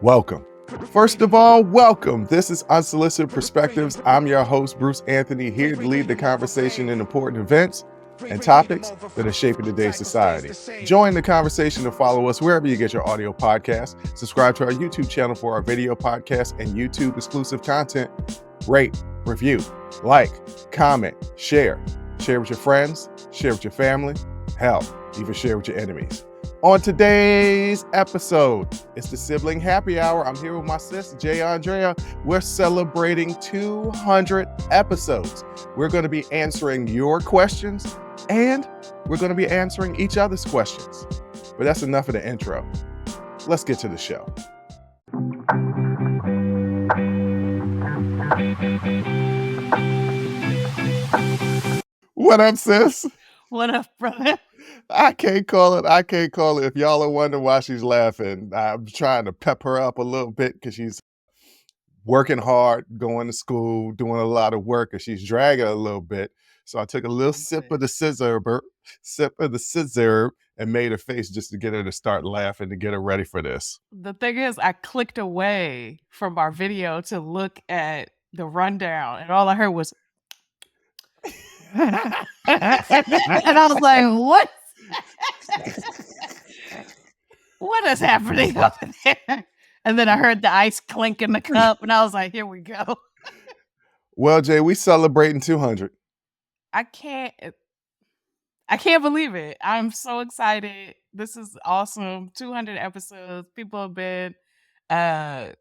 Welcome. First of all, welcome. This is Unsolicited Perspectives. I'm your host, Bruce Anthony, here to lead the conversation in important events and topics that are shaping today's society. Join the conversation and follow us wherever you get your audio podcasts. Subscribe to our YouTube channel for our video podcasts and YouTube exclusive content. Rate, review, like, comment, share. Share with your friends, share with your family, hell, even share with your enemies. On today's episode, it's the Sibling Happy Hour. I'm here with my sis, Aundrea. We're celebrating 200 episodes. We're going to be answering your questions and we're going to be answering each other's questions. But that's enough of the intro. Let's get to the show. What up, sis? What up, brother? I can't call it. If y'all are wondering why she's laughing, I'm trying to pep her up a little bit because she's working hard, going to school, doing a lot of work, and she's dragging a little bit. So I took a little sip of the scissor and made a face just to get her to start laughing to get her ready for this. The thing is, I clicked away from our video to look at the rundown, and all I heard was, and I was like, "What? What is happening over there?" And then I heard the ice clink in the cup, and I was like, "Here we go." Well, Jay, we celebrating 200. I can't believe it. I'm so excited. This is awesome. 200 episodes. People have been,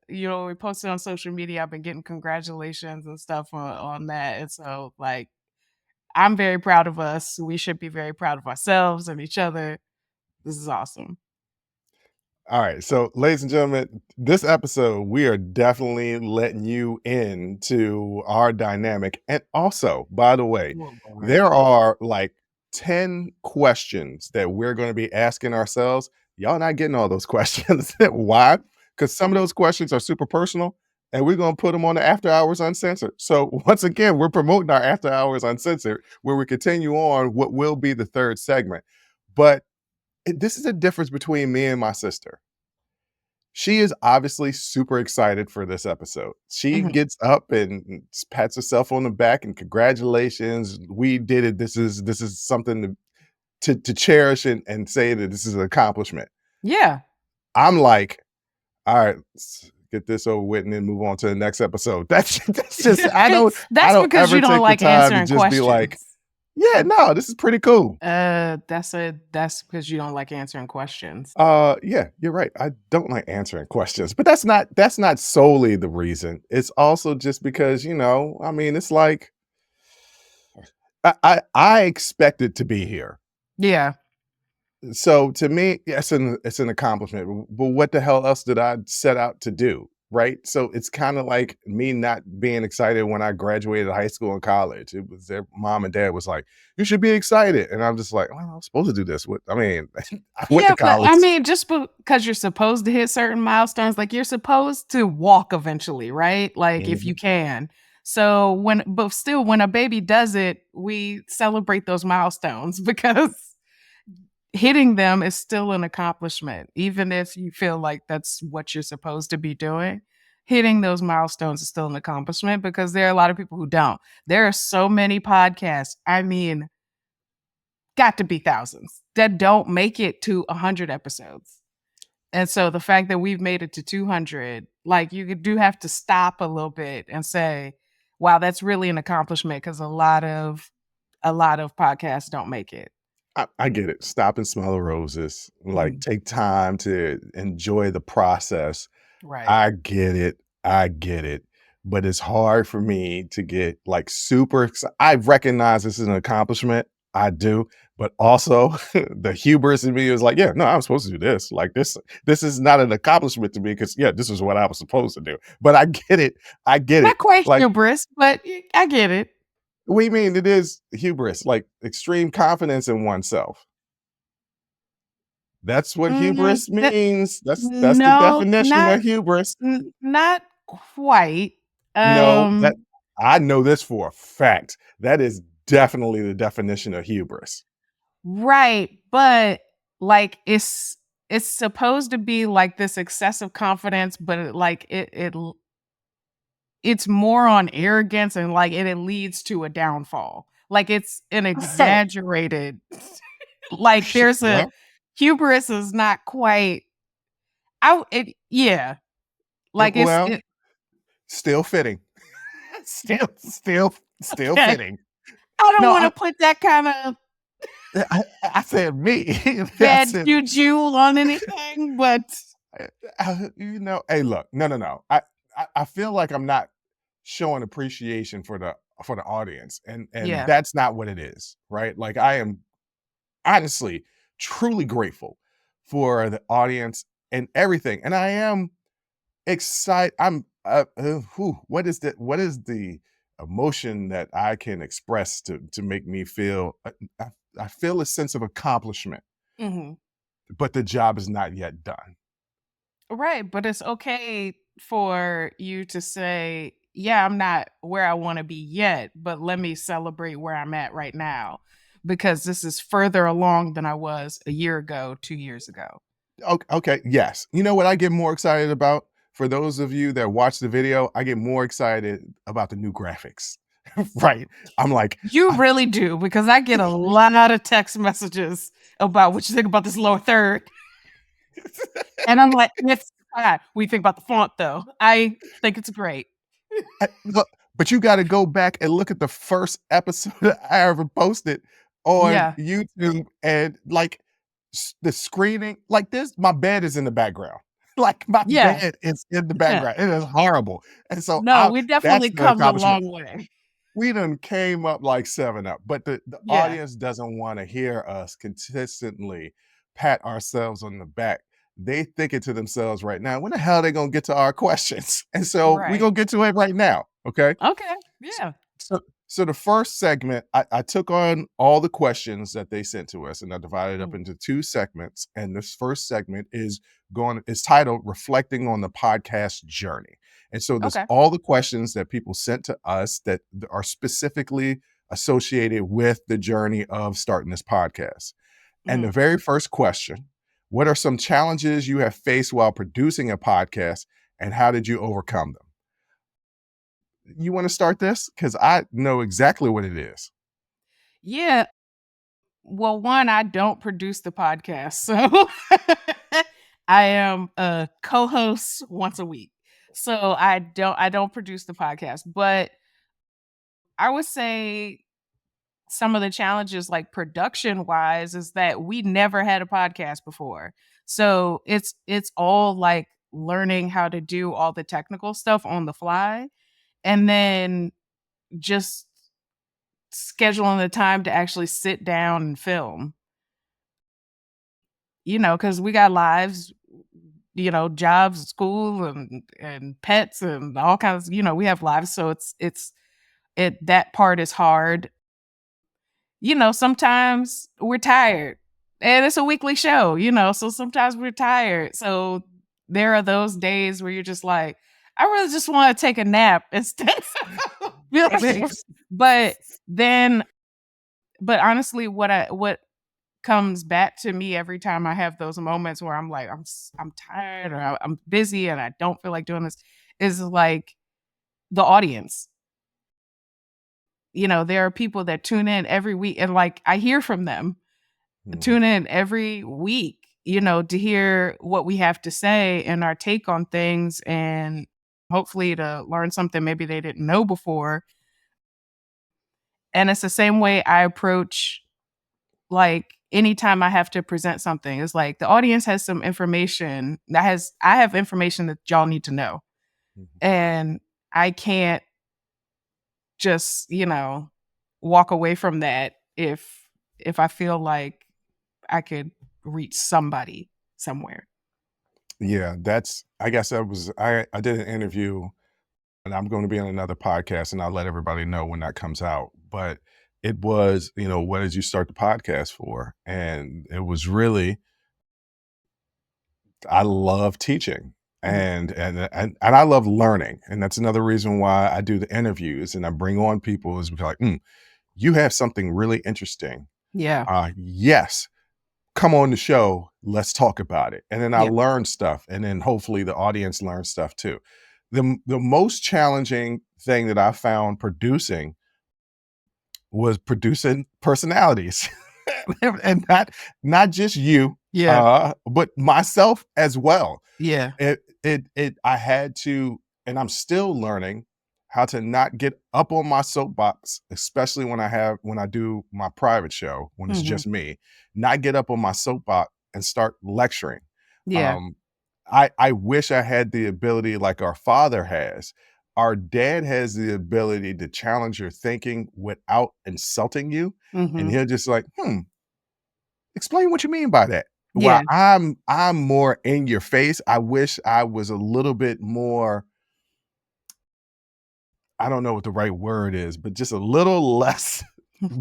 we posted on social media. I've been getting congratulations and stuff on that. And so, like, I'm very proud of us. We should be very proud of ourselves and each other. This is awesome. All right. So, ladies and gentlemen, this episode, we are definitely letting you into our dynamic. And also, by the way, there are like 10 questions that we're going to be asking ourselves. Y'all not getting all those questions. Why? Because some of those questions are super personal and we're going to put them on the After Hours Uncensored. So once again, we're promoting our After Hours Uncensored where we continue on what will be the third segment. But this is a difference between me and my sister. She is obviously super excited for this episode. She gets up and pats herself on the back and congratulations. We did it. This is something to cherish and say that this is an accomplishment. Yeah. I'm like, all right, let's get this over with and then move on to the next episode. That's just I don't because you don't like answering questions. Be like, yeah, no, this is pretty cool. That's because you don't like answering questions. Yeah, you're right. I don't like answering questions, but that's not solely the reason. It's also just because, I mean, it's like I expected to be here. Yeah. So to me, yes, it's an accomplishment. But what the hell else did I set out to do? Right. So it's kind of like me not being excited when I graduated high school and college. It was their mom and dad was like, you should be excited. And I'm just like, well, I'm supposed to do this. I went to college. But I mean, just because you're supposed to hit certain milestones, like you're supposed to walk eventually, right? Like if you can. So when a baby does it, we celebrate those milestones because hitting them is still an accomplishment, even if you feel like that's what you're supposed to be doing. Hitting those milestones is still an accomplishment because there are a lot of people who don't. There are so many podcasts, I mean, got to be thousands, that don't make it to 100 episodes. And so the fact that we've made it to 200, like you do have to stop a little bit and say, wow, that's really an accomplishment because a lot of podcasts don't make it. I get it. Stop and smell the roses. Like take time to enjoy the process. Right. I get it. But it's hard for me to get like super excited. I recognize this is an accomplishment. I do. But also the hubris in me is like, yeah, no, I'm supposed to do this. Like this is not an accomplishment to me because this is what I was supposed to do. But I get it. Not quite like, hubris, but I get it. We mean it is hubris, like extreme confidence in oneself. That's what hubris means. That's the definition of hubris. Not quite. No, I know this for a fact. That is definitely the definition of hubris. Right, but like it's it's supposed to be like this excessive confidence, but it's more on arrogance and like it leads to a downfall. Like it's an exaggerated like there's a Well, hubris is not quite out it yeah. it, Like it's well, it still fitting. Still okay. fitting. I don't No, wanna put that kinda I said me. I bad said, juju on anything, but hey, look, no. I feel like I'm not showing appreciation for the audience, and yeah. that's not what it is, right? Like I am honestly truly grateful for the audience and everything, and I am excited. What is the emotion that I can express to make me feel? I feel a sense of accomplishment, Mhm. but the job is not yet done. Right, but it's okay for you to say, "Yeah, I'm not where I wanna be yet, but let me celebrate where I'm at right now, because this is further along than I was a year ago, 2 years ago." Okay, yes. You know what I get more excited about? For those of you that watch the video, I get more excited about the new graphics. Right? I'm like, You I, really do, because I get a lot of text messages about what you think about this lower third, and I'm like, "It's fine." We think about the font, though. I think it's great. look, but you got to go back and look at the first episode that I ever posted on Yeah, YouTube, and like the screening, like this, my bed is in the background. Like my yeah, bed is in the yeah. background. It is horrible, and so No, I we that's definitely the come a accomplishment. long way. We done came up like 7 Up, but the Yeah, audience doesn't wanna hear us consistently pat ourselves on the back. They thinking to themselves right now, "When the hell they gonna get to our questions?" And so we right. gonna get to it right now, okay? Okay, S yeah. so the first segment, I took on all the questions that they sent to us, and I divided up Mm, into 2 segments, and this first segment is titled "Reflecting on the Podcast Journey." And so there's okay. all the questions that people sent to us that are specifically associated with the journey of starting this podcast. And the Mhm. very first question, what are some challenges you have faced while producing a podcast, and how did you overcome them? You wanna start this? Because I know exactly what it is. Yeah. Well, one, I don't produce the podcast, so I am a co-host once a week. So I don't produce the podcast, but I would say some of the challenges like production wise is that we never had a podcast before. So it's all like learning how to do all the technical stuff on the fly and then just scheduling the time to actually sit down and film, because we got lives, jobs, school, and pets, and all kinds. We have lives, so that part is hard. Sometimes we're tired, and it's a weekly show. So sometimes we're tired. So there are those days where you're just like, I really just want to take a nap instead of filming. But then, but honestly, what comes back to me every time I have those moments where I'm like, I'm tired or I'm busy and I don't feel like doing this is like the audience. There are people that tune in every week and like I hear from them, Mhm. tune in every week, to hear what we have to say and our take on things and hopefully to learn something maybe they didn't know before. And it's the same way I approach like anytime I have to present something. It's like the audience has some information I have information that y'all need to know. Mhm. And I can't just, walk away from that if I feel like I could reach somebody somewhere. Yeah, that's I guess I did an interview, and I'm gonna be on another podcast, and I'll let everybody know when that comes out, but it was, "What did you start the podcast for?" And it was really, I love teaching, Mhm. and I love learning, and that's another reason why I do the interviews and I bring on people is because like, "You have something really interesting. Yeah. Yes. come on the show, let's talk about it. And then I Yeah. learned stuff, and then hopefully the audience learns stuff too. The most challenging thing that I found producing was producing personalities. And not just you, Yeah. but myself as well. Yeah. It I had to, and I'm still learning how to not get up on my soapbox, especially when I do my private show, when it's Mhm. just me, not get up on my soapbox and start lecturing. Yeah. Um, I wish I had the ability like our father has. Our dad has the ability to challenge your thinking without insulting you. And Mhm. he'll just like, explain what you mean by that. While Yeah. I'm more in your face, I wish I was a little bit more, I don't know what the right word is, but just a little less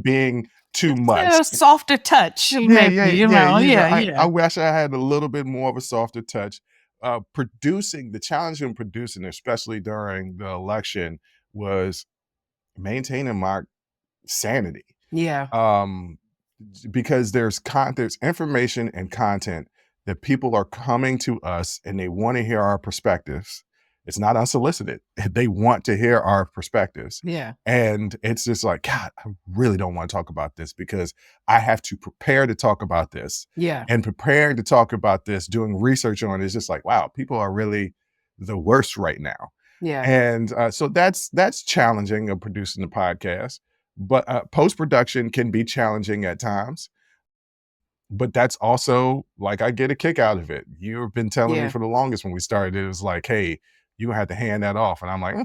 being too Just much. a softer touch, Yeah, maybe, yeah, yeah. Yeah, I yeah. wish I had a little bit more of a softer touch. Producing the challenge in producing, especially during the election, was maintaining my sanity. Yeah. Um, because there's information and content that people are coming to us and they want to hear our perspectives. It's not unsolicited. They want to hear our perspectives. Yeah. And it's just like, God, I really don't want to talk about this because I have to prepare to talk about this. Yeah. And preparing to talk about this, doing research on it is just like, wow, people are really the worst right now. Yeah. And so that's challenging of producing the podcast. But post production can be challenging at times. But that's also like I get a kick out of it. You've been telling me Yeah. for the longest when we started, it was like, hey, you gonna have to hand that off. And I'm like,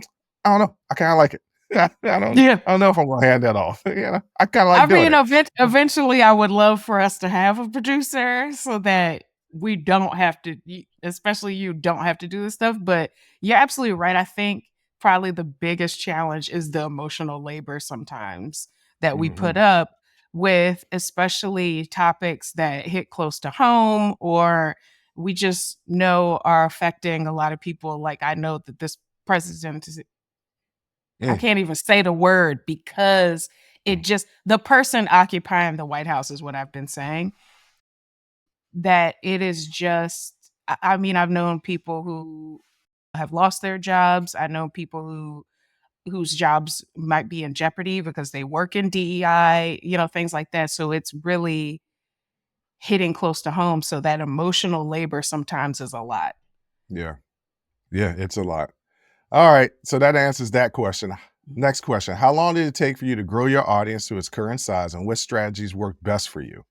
I don't know. I kind of like it. Yeah. I don't know if I'm gonna hand that off. I kind of I like doing mean, it. eventually, I would love for us to have a producer so that we don't have to, especially you, don't have to do this stuff. But you're absolutely right. I think probably the biggest challenge is the emotional labor sometimes that we put Hmm. up with, especially topics that hit close to home or we just know are affecting a lot of people. Like, I know that this president is, I Mm. can't even say the word because it just the person occupying the White House is what I've been saying. That it is just I mean, I've known people who have lost their jobs. I know people whose jobs might be in jeopardy because they work in DEI, things like that. So it's really hitting close to home. So that emotional labor sometimes is a lot. Yeah. Yeah. It's a lot. All right. So that answers that question. Next question. How long did it take for you to grow your audience to its current size and what strategies worked best for you?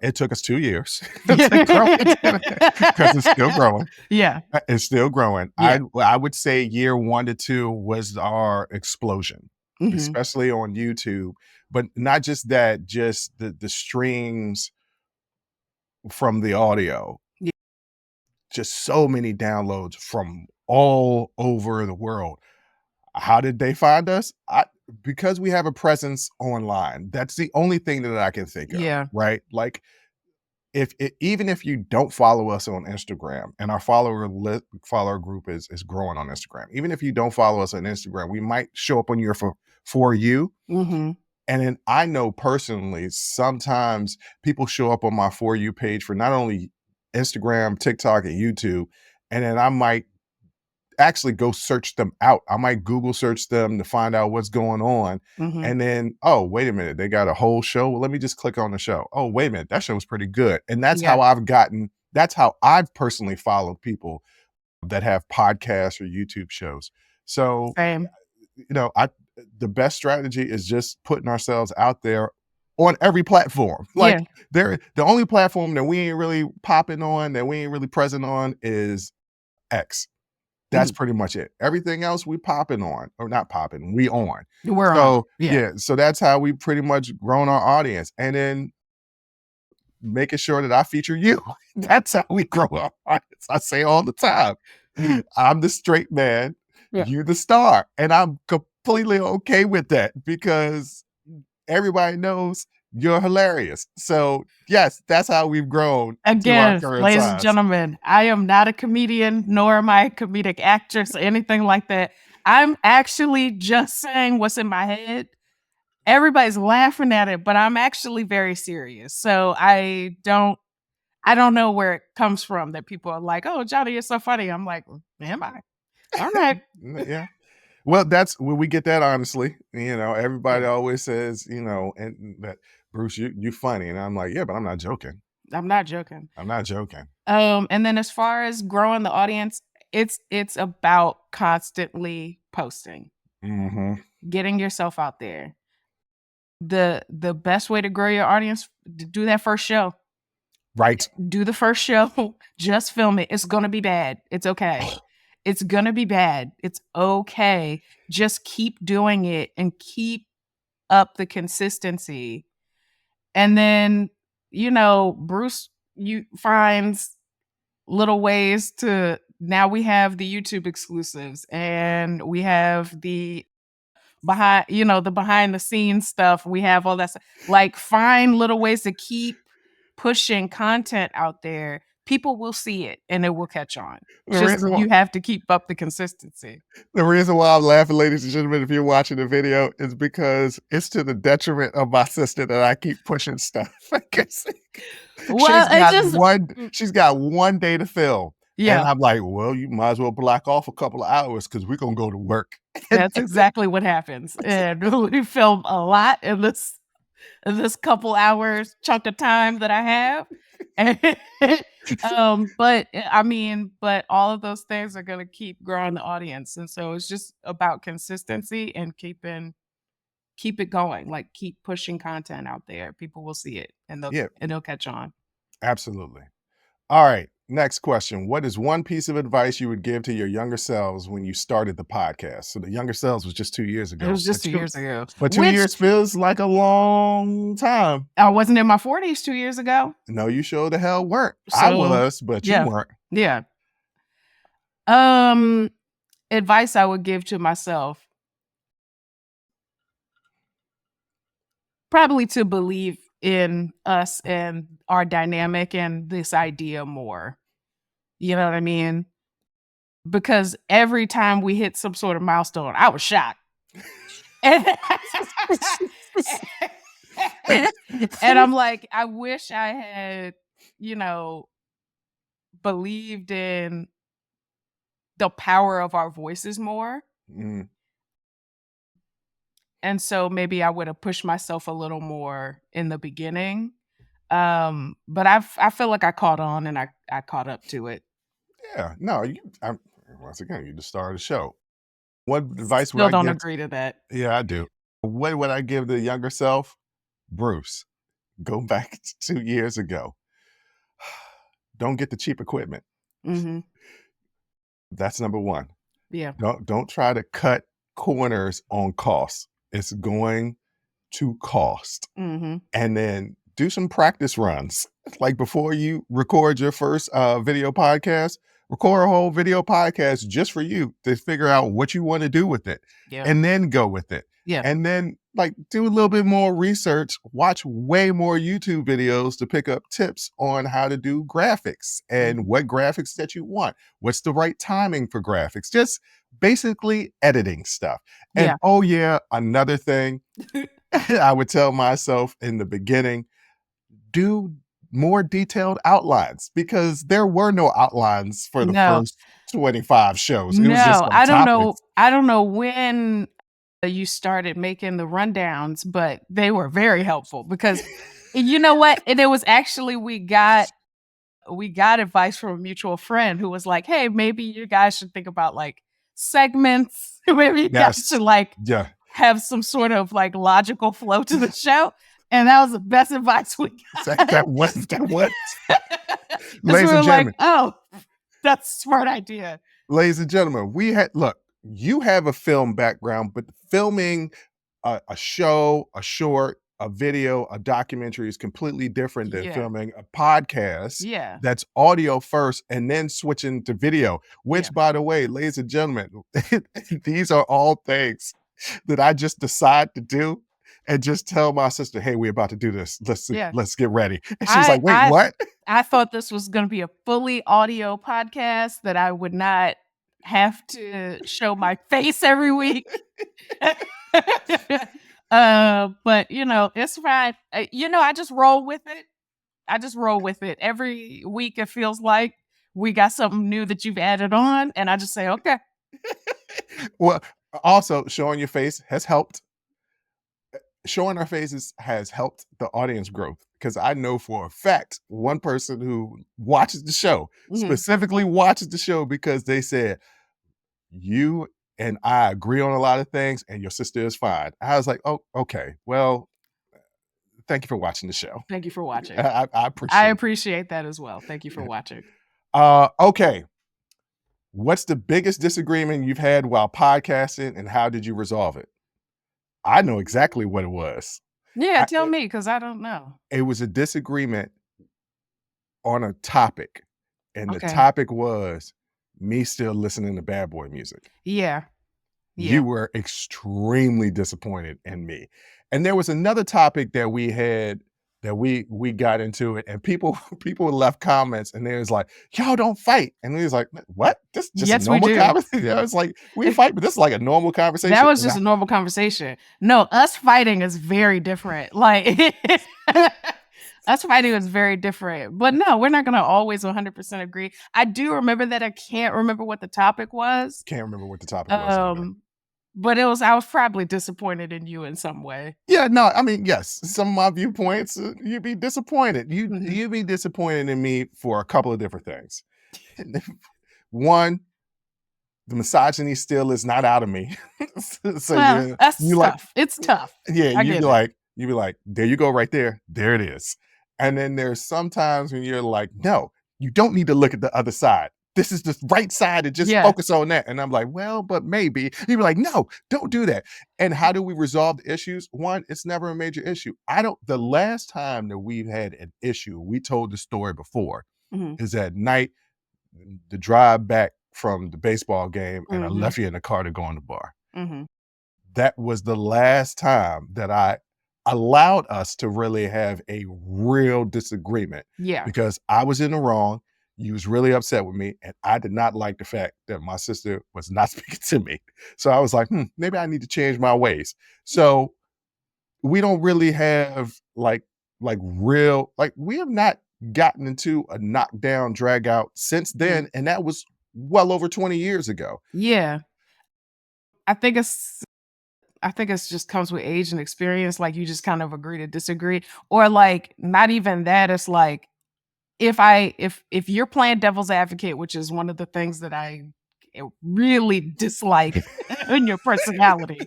It took us 2 years to grow it because it's still growing. Yeah. It's still growing. Yeah. I would say year 1 to 2 was our explosion, Mhm. especially on YouTube, but not just that, just the streams from the audio. Yeah. Just so many downloads from all over the world. How did they find us? Because we have a presence online. That's the only thing that I can think of, Yeah. right? Like if even if you don't follow us on Instagram, and our follower group is growing on Instagram. Even if you don't follow us on Instagram, we might show up on your for you. Mhm. And then I know personally, sometimes people show up on my for you page for not only Instagram, TikTok, and YouTube, and then I might actually go search them out. I might Google search them to find out what's going on. Mhm. And then, oh, wait a minute, they got a whole show. Well, let me just click on the show. Oh, wait a minute, that show was pretty good. And Yeah. that's how I've personally followed people that have podcasts or YouTube shows. So, Same. I the best strategy is just putting ourselves out there on every platform. Yeah. Like the only platform that we ain't really popping on, that we ain't really present on is X. That's Mhm. pretty much it. Everything else we popping on, or not popping, we on. We're on. So Yeah. yeah, so that's how we pretty much grown our audience. And then making sure that I feature you. That's how we grow our audience. I say all the time. I'm the straight man, Yeah. you the star. And I'm completely okay with that because everybody knows you're hilarious. So yes, that's how we've grown to our Again, current ladies and size. gentlemen, I am not a comedian, nor am I a comedic actress or anything like that. I'm actually just saying what's in my head. everybody's laughing at it, but I'm actually very serious. So I don't know where it comes from that people are like, "Oh, Johnny, you're so funny." I'm like, "Am I? All right." Yeah. Well, that's where we get that honestly. Everybody Yeah, always says, and that Bruce, you funny. And I'm like, yeah, but I'm not joking. I'm not joking. I'm not joking. And then as far as growing the audience, it's about constantly posting, Hmm. getting yourself out there. The best way to grow your audience, do that first show. Right. Do the first show, just film it. It's gonna be bad. It's okay. It's gonna be bad. It's okay. Just keep doing it and keep up the consistency. And then, Bruce you finds little ways to now we have the YouTube exclusives and we have the behind the scenes stuff. We have all that stuff. Like find little ways to keep pushing content out there. People will see it and it will catch on. The Just reason why you have to keep up the consistency. the reason why I'm laughing, ladies and gentlemen, if you're watching the video, is because it's to the detriment of my sister that I keep pushing stuff. Well, it just She's got 1 day to film. And yeah, I'm like, well, you might as well block off a couple of hours because we're gonna go to work. that's exactly what happens. And we film a lot in this couple hours chunk of time that I have. But I mean, but all of those things are gonna keep growing the audience. And so it's just about consistency and keep it going. Like keep pushing content out there. People will see it and Yeah, they'll catch on. absolutely. All right. Next question. What is one piece of advice you would give to your younger selves when you started the podcast? So the younger selves was just 2 years It ago. was just 2 years ago. But two Which years feels like a long time. I wasn't in my 40s 2 years ago. No, you sure the hell weren't. I So was, but you yeah. weren't. Yeah. Um Advice I would give to myself, probably to believe in us and our dynamic and this idea more. You know what I mean? Because every time we hit some sort of milestone, I was shocked. And, and I'm like, I wish I had, you know, believed in the power of our voices more. Mm, And so maybe I would have pushed myself a little more in the beginning. But I feel like I caught on and I caught up to it. yeah. No, once again, you just started a show. What advice would Still I don't give? agree to that. Yeah, I do. What would I give the younger self? Bruce, go back 2 years ago. Don't get the cheap equipment. Mhm. That's number one. Yeah. Don't try to cut corners on costs. It's going to cost. Mhm. And then do some practice runs. Like before you record your first video podcast, record a whole video podcast just for you to figure out what you want to do with it Yeah. and then go with it. Yeah. And then like do a little bit more research, watch way more YouTube videos to pick up tips on how to do graphics and what graphics that you want. What's the right timing for graphics? Just basically editing stuff. And Yeah. oh yeah, another thing I would tell myself in the beginning, do more detailed outlines because there were no outlines for the No. first 25 shows. It was just No. some topics. I don't know when you started making the rundowns, but they were very helpful because you know what? And it was actually we got advice from a mutual friend who was like, "Hey, maybe you guys should think about like segments. Maybe you guys Yes. should like Yeah. have some sort of like logical flow to the show." And that was the best advice we That, got. that was, Because we ladies were and like, gentlemen, "Oh, that's a smart idea." ladies and gentlemen, look, you have a film background, but filming a show, a short, a video, a documentary is completely different than Yeah. filming a podcast Yeah. that's audio first and then switching to video, Yeah. which, by the way, ladies and gentlemen, these are all things that I just decide to do and just tell my sister, hey, we're about to do this. Yeah. Let's get ready. And she's I like, wait, I what? I thought this was gonna be a fully audio podcast that I would not have to show my face every week. But it's fine. I just roll with it. I just roll with it. Every week it feels like we got something new that you've added on, and I just say, okay. Well, also showing your face has helped. Showing our faces has helped the audience growth because I know for a fact one person who watches the show, Mhm. specifically watches the show because they said, "You and I agree on a lot of things, and your sister is fine." I was like, "Oh, okay. Well, thank you for watching the show. Thank you for watching. I I appreciate appreciate that as well. Thank you for it." watching. Okay. What's the biggest disagreement you've had while podcasting, and how did you resolve it? I know exactly what it was. Yeah, I, tell me because I don't know. it was a disagreement on a topic, and the Okay. topic was me still listening to bad boy music. Yeah. Yeah. You were extremely disappointed in me. And there was another topic that we had that we got into it, and people left comments and they was like, "Y'all don't fight." And we was like, "What? This just a Yes, we normal do. conversation." I was like, "We fight, but this is like a normal That conversation." was And just a normal conversation. No, us fighting is very different. Like us fighting is very different. But no, we're not gonna always 100% agree. I do remember that. I can't remember what the topic was. can't remember what the topic was either. Um, but I was probably disappointed in you in some way. Yeah, no, I mean, yes, some of my viewpoints, you'd be disappointed. Mhm. You'd be disappointed in me for a couple of different things. One, the misogyny still is not out of me. So Well, you that's like, tough. It's tough. yeah, I get it. you'd be like, there you go, right there. There it is. And then there's sometimes when you're like, no, you don't need to look at the other side. This is the right side and just Yeah. focus on that. And I'm like, well, but maybe. You'd be like, no, don't do that. And how do we resolve the issues? One, it's never a major issue. The last time that we've had an issue, we told the story before, Mhm. is at night, the drive back from the baseball game, and I Mhm. left you in the car to go in the bar. Mhm. That was the last time that I allowed us to really have a real disagreement Yeah. because I was in the wrong. You was really upset with me, and I did not like the fact that my sister was not speaking to me. So I was like, maybe I need to change my ways. So we don't really have we have not gotten into a knockdown drag out since Mhm. then, and that was well over 20 years ago. Yeah. I think it's I think it's just comes with age and experience, like, you just kind of agree to disagree, or, like, not even that, it's like, if you're playing devil's advocate, which is one of the things that I really dislike in your personality,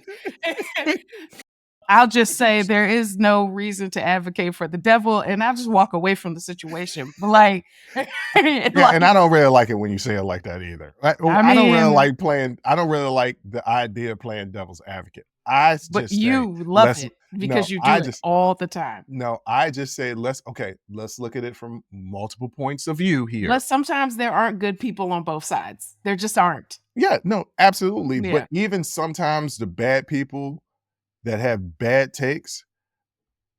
I'll just say there is no reason to advocate for the devil, and I'll just walk away from the situation, but, like Yeah, and like, I don't really like it when you say it like that either. I I don't really mean, like playing. I don't really like the idea of playing devil's advocate. but Just say you love let's it no. because you do it all the time. I just say let's look at it from multiple points of view But here. sometimes there aren't good people on both sides. There just aren't. Yeah, no, absolutely. But Yeah. even sometimes the bad people that have bad takes,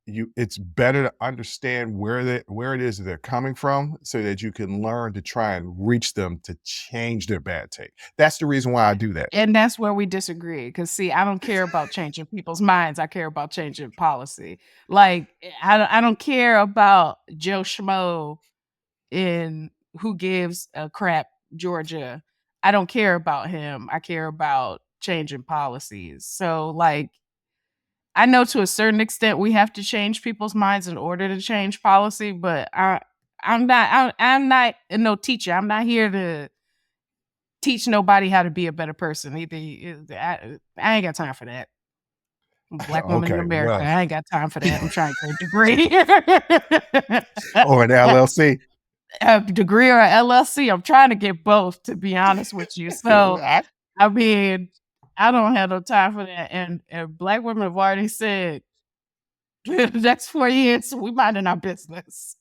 it's better to understand where it is that they're coming from so that you can learn to try and reach them to change their bad take. That's the reason why I do that. And that's where we disagree. Cause see, I don't care about changing people's minds. I care about changing policy. Like, I don't care about Joe Schmo in who gives a crap Georgia. I don't care about him. I care about changing policies. So, like, I know to a certain extent we have to change people's minds in order to change policy, but I'm not no teacher. I'm not here to teach nobody how to be a better person. I ain't got time for that. Black woman in Okay, America. well, I ain't got time for that. I'm trying to get a degree. or an LLC. A degree or a LLC. I'm trying to get both, to be honest with you. So, I I mean, I don't have no time for that. And black women have already said the next 4 years we minding our business.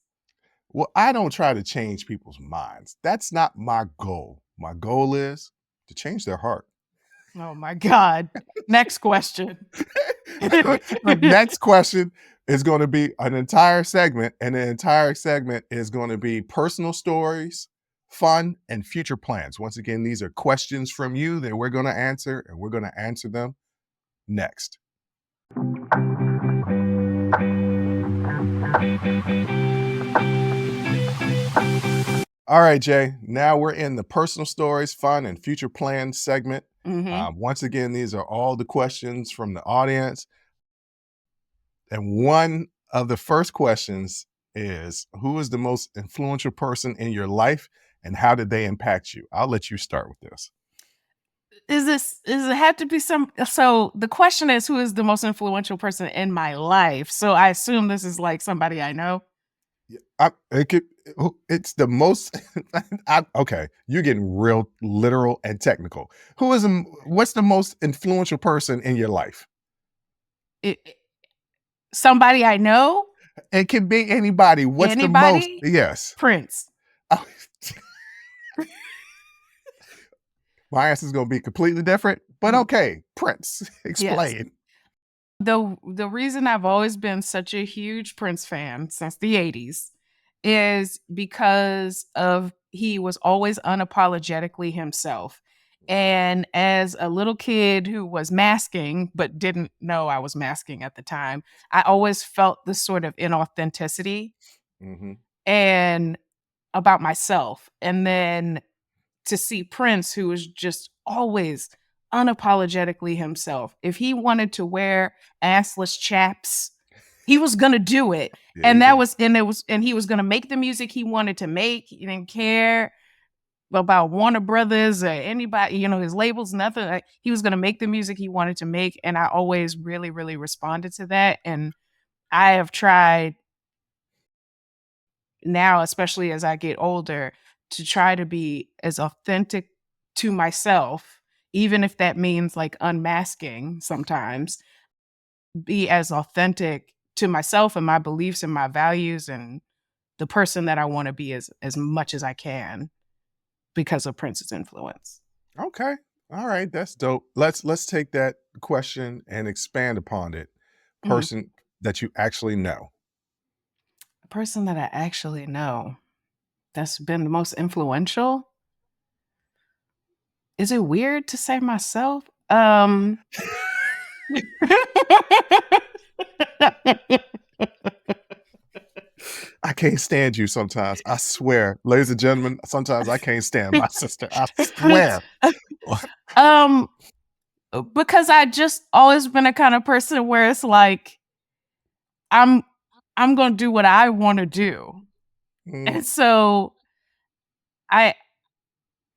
Well, I don't try to change people's minds. That's not my goal. My goal is to change their heart. Oh my God. Next question. The next question is going to be an entire segment, and the entire segment is going to be personal stories, fun, and future plans. Once again, these are questions from you that we're going to answer, and we're going to answer them next. All right, Jay. Now we're in the personal stories, fun, and future plans segment. Mhm. Once again, these are all the questions from the audience. And one of the first questions is, who is the most influential person in your life and how did they impact you? I'll let you start with this. Is it have to be some so the question is who is the most influential person in my life? So I assume this is like somebody I know. Yeah, it's the most. Okay, you're getting real literal and technical. What's the most influential person in your life? It somebody I know? It can be anybody. What's the most? Anybody? Yes. Prince. Oh, my answer is going to be completely different, but Mhm. okay. Prince, Yes. explain. The reason I've always been such a huge Prince fan since the '80s is because of he was always unapologetically himself. And as a little kid who was masking but didn't know I was masking at the time, I always felt this sort of inauthenticity Hmm. and about myself. And then to see Prince, who was just always unapologetically himself. If he wanted to wear assless chaps, he was gonna do it. There And you go. he was gonna make the music he wanted to make. He didn't care about Warner Brothers or anybody, his labels, nothing. Like, he was gonna make the music he wanted to make. And I always really, really responded to that. And I have tried now, especially as I get older, to try to be as authentic to myself, even if that means like unmasking sometimes, be as authentic to myself and my beliefs and my values and the person that I want to be as much as I can because of Prince's influence. Okay. All right. That's dope. Let's take that question and expand upon it. Mhm. Person that you actually know. A person that I actually know that's been the most influential. Is it weird to say myself? I can't stand you sometimes. I swear. Ladies and gentlemen, sometimes I can't stand my sister. I swear. Um, because I just always been a kind of person where it's like I'm I'm gonna do what I want to do. Mm, And so I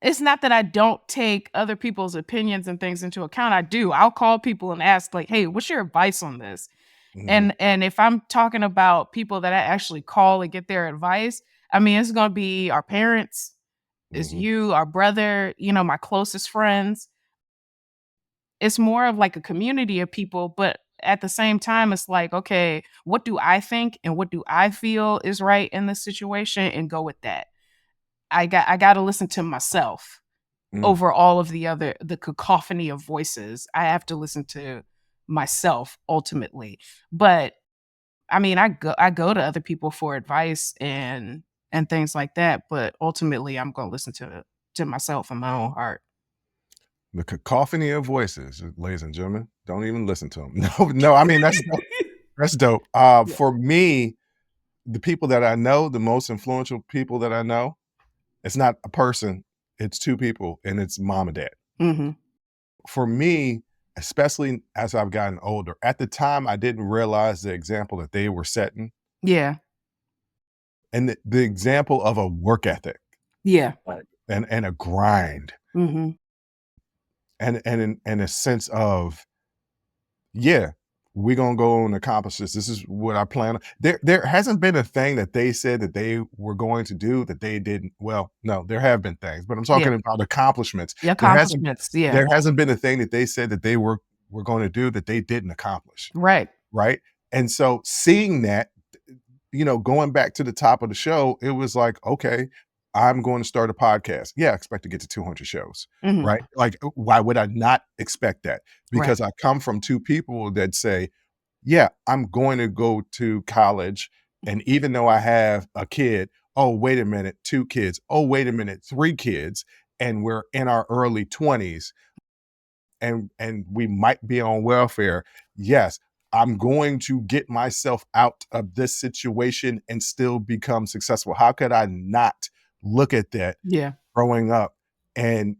it's not that I don't take other people's opinions and things into account. I do. I'll call people and ask like, "Hey, what's your advice on this?" mhm, And if I'm talking about people that I actually call and get their advice, I mean, it's going to be our parents, it's mhm, you, our brother, my closest friends. It's more of like a community of people, but at the same time, it's like, okay, what do I think and what do I feel is right in this situation and go with that. I got to listen to myself mm. over all of the cacophony of voices. I have to listen to myself ultimately. But I mean, I go to other people for advice and things like that, but ultimately I'm going to listen to myself and my own heart. The cacophony of voices, ladies and gentlemen. Don't even listen to them. No, no. I mean, that's dope. That's dope. Yeah. For me, the people that I know, the most influential people that I know, it's not a person, it's two people, and it's mom and dad. Mhm. For me, especially as I've gotten older, at the time, I didn't realize the example that they were setting Yeah. and the example of a work ethic, Yeah. right, and a grind Mhm. and a sense of, yeah, we're gonna go and accomplish this. This is what I plan. There hasn't been a thing that they said that they were going to do that they didn't. Well, no, there have been things, but I'm Yeah. talking about accomplishments. The There hasn't accomplishments, yeah. there hasn't been a thing that they said that they were going to do that they didn't accomplish. Right. Right. And so seeing that, going back to the top of the show, it was like, okay, I'm going to start a podcast. Yeah, I expect to get to 200 shows, Mhm. right? Like, why would I not expect that? Right. Because I come from two people that say, yeah, I'm going to go to college. And even though I have a kid, oh, wait a minute, two kids, oh, wait a minute, three kids, and we're in our early 20s and we might be on welfare. Yes, I'm going to get myself out of this situation and still become successful. How could I not look at that Yeah. growing up and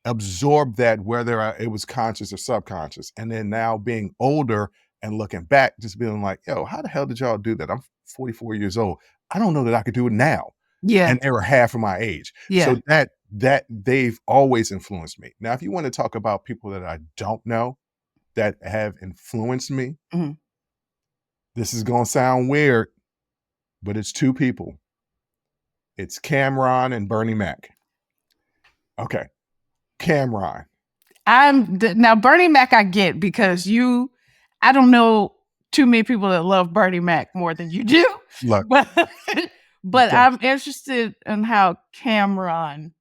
absorb that, whether it was conscious or subconscious? And then now being older and looking back, just being like, yo, how the hell did y'all do that? I'm 44 years old. I don't know that I could do it now. Yeah. And they were half of my age. Yeah. So that they've always influenced me. Now, if you want to talk about people that I don't know that have influenced me, Mhm. this is going to sound weird, but it's two people. It's Cameron and Bernie Mac. Okay. Cameron. Now Bernie Mac I get, because I don't know too many people that love Bernie Mac more than you do. Look, but I'm interested in how Cameron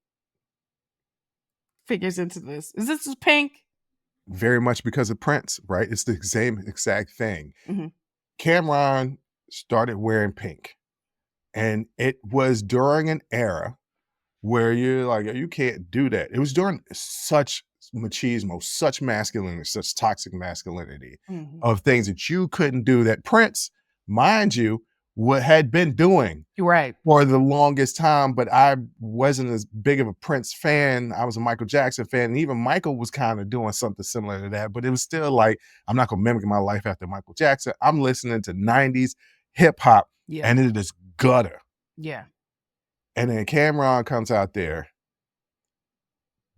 figures into this. Is this pink? very much because of Prince, right? It's the same exact thing. Mm-hmm. Cameron started wearing pink, and it was during an era where you're like, you can't do that. It was during such machismo, such masculinity, such toxic masculinity Mm-hmm. of things that you couldn't do, that Prince, mind you, what had been doing Right. for the longest time. But I wasn't as big of a Prince fan. I was a Michael Jackson fan. And even Michael was kind of doing something similar to that. But it was still like, I'm not going to mimic my life after Michael Jackson. I'm listening to 90s hip hop, Yeah. and it is gutter. Yeah. And then Cameron comes out there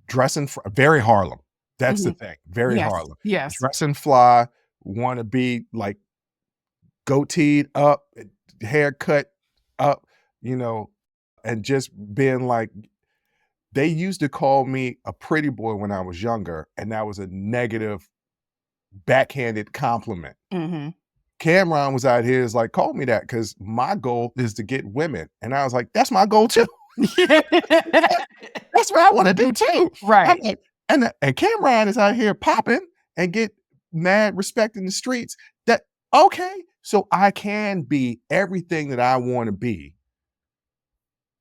dressing very Harlem. That's the thing. Very Yes. Harlem. Yes. Dressing fly, want to be like goateed up, haircut up, and just being like, they used to call me a pretty boy when I was younger, and that was a negative, backhanded compliment. Mm-hmm. Cameron was out here is like, call me that because my goal is to get women. And I was like, that's my goal too. That's what I want to do too. Right. Like, and Cameron is out here popping and get mad respect in the streets. That okay, so I can be everything that I want to be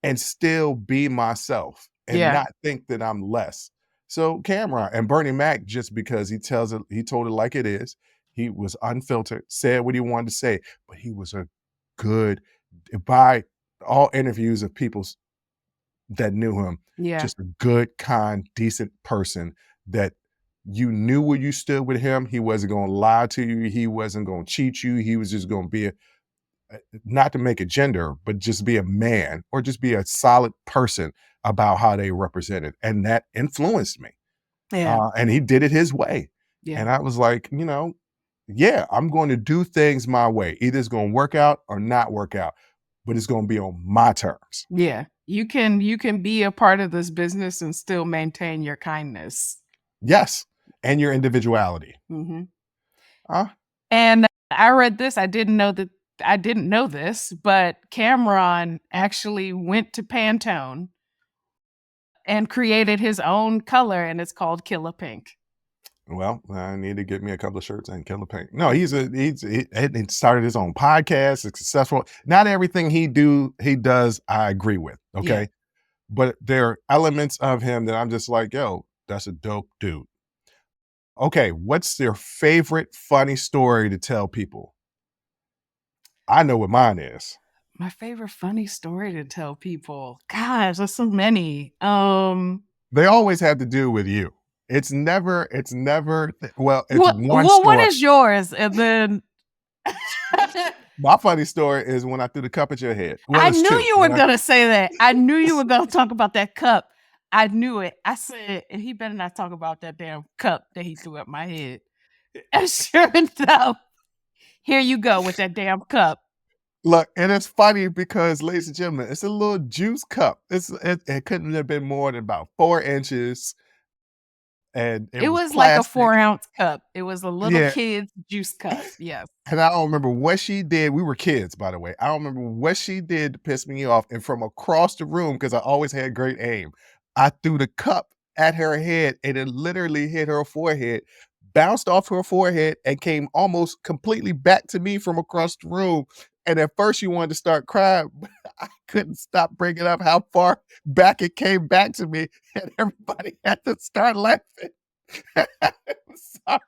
and still be myself and Yeah. not think that I'm less. So Cameron and Bernie Mac, just because he told it like it is. He was unfiltered, said what he wanted to say, but he was a good, by all interviews of people that knew him, Yeah. just a good, kind, decent person that you knew where you stood with him. He wasn't going to lie to you. He wasn't going to cheat you. He was just going to be not to make a gender, but just be a man or just be a solid person about how they represented. And that influenced me. Yeah. And he did it his way. Yeah. And I was like, yeah, I'm going to do things my way. Either it's going to work out or not work out, but it's going to be on my terms. Yeah. You can be a part of this business and still maintain your kindness. Yes. And your individuality. Mm-hmm. Uh, And I read this. I didn't know this, but Cameron actually went to Pantone and created his own color, and it's called Killer Pink. Well, I need to get me a couple of shirts and Killer Pink. No, he started his own podcast. It's successful. Not everything he does, I agree with. Okay. Yeah. But there are elements of him that I'm just like, yo, that's a dope dude. Okay. What's their favorite funny story to tell people? I know what mine is. My favorite funny story to tell people. Gosh, there's so many. They always have to do with you. It's never, well, it's one well, story. what is yours? And then My funny story is when I threw the cup at your head. Well, I it's knew two. you were gonna say that. I knew you were gonna talk about that cup. I knew it. I said, and he better not talk about that damn cup that he threw at my head. And sure enough, here you go with that damn cup. Look, and it's funny because, ladies and gentlemen, it's a little juice cup. It couldn't have been more than about 4 inches, and it was was like a plastic. 4-ounce cup. It was a little Yeah. kid's juice cup. Yes. And I don't remember what she did. We were kids, by the way. I don't remember what she did to piss me off. And from across the room, because I always had great aim, I threw the cup at her head, and it literally hit her forehead, bounced off her forehead, and came almost completely back to me from across the room. And at first, she wanted to start crying, but I couldn't stop bringing up how far back it came back to me, and everybody had to start laughing. I'm sorry.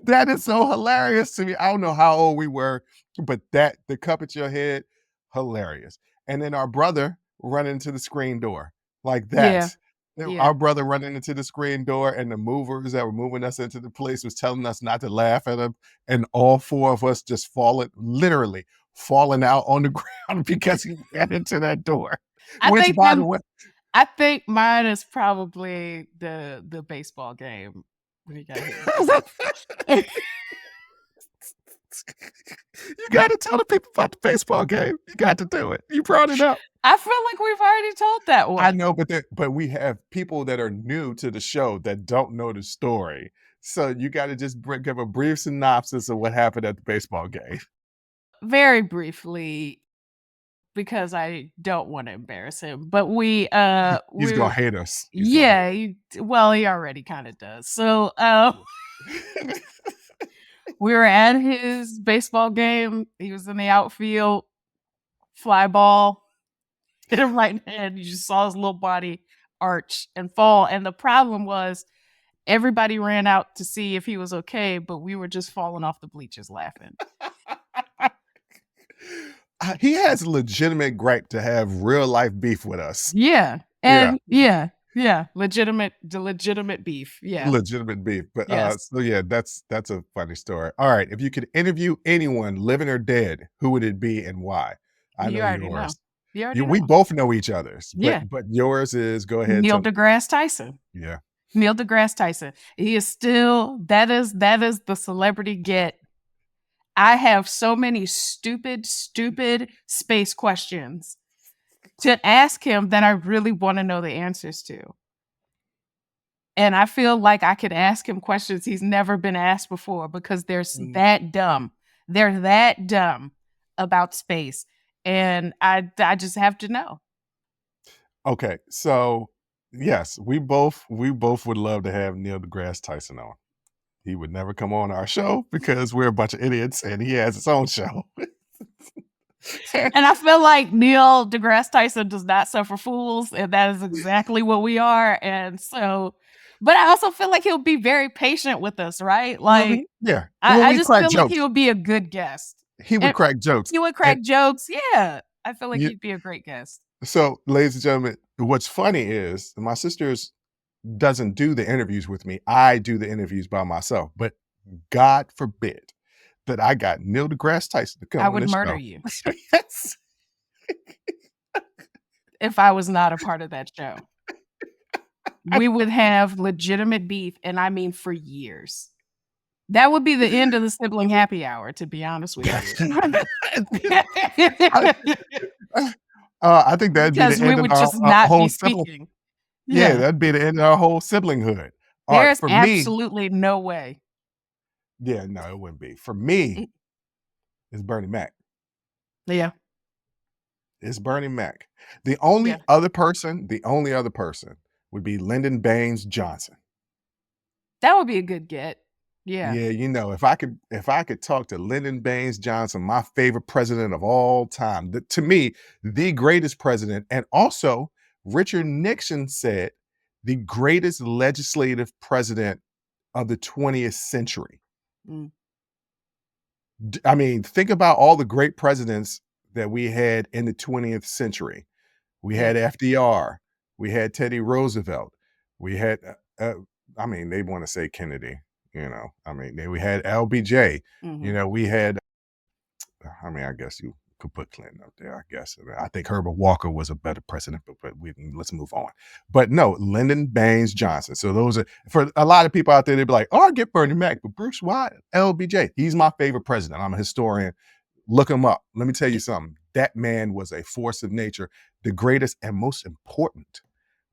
That is so hilarious to me. I don't know how old we were, but the cup at your head, hilarious. And then our brother running into the screen door. Like Yeah. that. Yeah. Our brother running into the screen door, and the movers that were moving us into the place was telling us not to laugh at him. And all four of us just literally falling out on the ground because he ran into that door. I Which, think by the that way, I think mine is probably the baseball game when he got hit. you got to tell the people about the baseball game. You got to do it. You brought it up. I feel like we've already told that one. I know, but we have people that are new to the show that don't know the story. So you got to just give a brief synopsis of what happened at the baseball game. Very briefly, because I don't want to embarrass him, but He's we gonna hate us. He's gonna yeah, he already kind of does. So hate us. we were at his baseball game. He was in the outfield, fly ball, hit him right in the head. You just saw his little body arch and fall. And the problem was everybody ran out to see if he was okay, but we were just falling off the bleachers laughing. He has legitimate gripe to have real life beef with us. Yeah. Yeah. And yeah. Legitimate beef. Yeah. Legitimate beef. But Yes. so yeah, that's a funny story. All right. If you could interview anyone, living or dead, who would it be and why? I You know already know. yours. You already We know. both know each other's, Yeah. but yours is, go ahead. Neil deGrasse Tyson. Yeah. Neil deGrasse Tyson. He is still that is the celebrity get. I have so many stupid space questions to ask him that I really want to know the answers to. And I feel like I could ask him questions he's never been asked before because they're that dumb. They're that dumb about space. And I just have to know. Okay. So yes, we both would love to have Neil deGrasse Tyson on. He would never come on our show because we're a bunch of idiots and he has his own show. And I feel like Neil deGrasse Tyson does not suffer fools, and that is exactly what we are. And so, but I also feel like he'll be very patient with us, right? Like, Yeah. Well, I we just crack feel like jokes. he would be a good guest. He would And crack jokes. he would And crack jokes. Yeah. I feel like you, he'd be a great guest. so, ladies and gentlemen, what's funny is my sister's doesn't do the interviews with me. I do the interviews by myself. But God forbid that I got Neil deGrasse Tyson to come I on would this murder show. you Yes. if I was not a part of that show. We would have legitimate beef, and I mean for years. That would be the end of the sibling happy hour, to be honest with you. I think that'd be Because the we end of would our just not be whole sibling. speaking. Yeah, Yeah. that'd be the end of our whole siblinghood. All right, There's for me, absolutely no way. yeah, no, it wouldn't be. For me, it's Bernie Mac. Yeah. It's Bernie Mac. The Yeah. only other person would be Lyndon Baines Johnson. That would be a good get. Yeah. Yeah, if I could talk to Lyndon Baines Johnson, my favorite president of all time, to me, the greatest president, and also Richard Nixon said the greatest legislative president of the 20th century. Mm. I mean, think about all the great presidents that we had in the 20th century. We had FDR, we had Teddy Roosevelt, we had, I mean, they want to say Kennedy, I mean, we had LBJ, Mhm. we had, I mean, I guess you could put Clinton up there, I guess. I think Herbert Walker was a better president, but let's move on. But no, Lyndon Baines Johnson. So those are, for a lot of people out there, they'd be like, oh, I get Bernie Mac, but Bruce, why LBJ? He's my favorite president. I'm a historian. Look him up. Let me tell you something. That man was a force of nature, the greatest and most important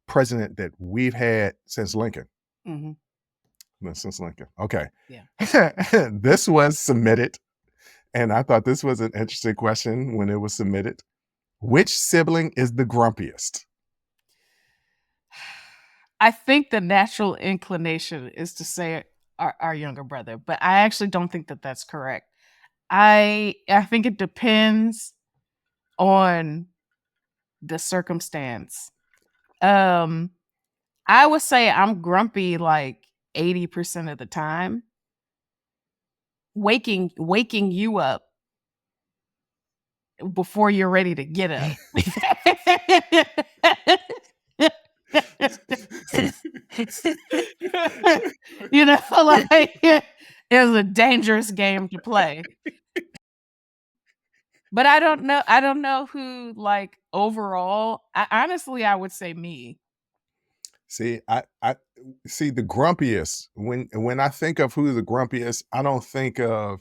president that we've had since Lincoln. Mhm. Since Lincoln. Okay. Yeah. This was submitted, and I thought this was an interesting question when it was submitted. Which sibling is the grumpiest? I think the natural inclination is to say our younger brother, but I actually don't think that that's correct. I think it depends on the circumstance. I would say I'm grumpy like 80% of the time. waking you up before you're ready to get up. You know, like it was a dangerous game to play. But I don't know who, like, overall honestly, I would say me. See, I see the grumpiest. When I think of who the grumpiest, I don't think of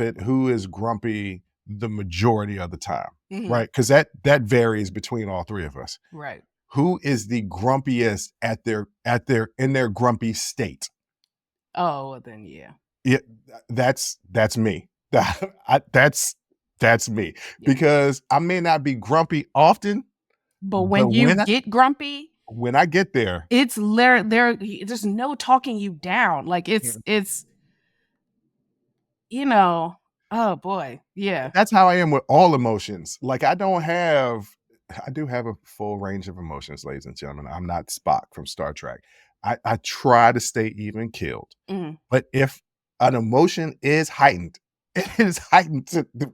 it who is grumpy the majority of the time, Mhm. right? Because that varies between all three of us. Right. Who is the grumpiest in their grumpy state? Oh, well then, yeah. Yeah, that's me. That's me Yeah. because I may not be grumpy often, But but when you get grumpy, when I get there, it's there's no talking you down. Like, it's you know oh, boy. Yeah. that's how I am with all emotions. Like I do have a full range of emotions, ladies and gentlemen. I'm not Spock from Star Trek. I try to stay even keeled. Mhm. But if an emotion is heightened, it is heightened to the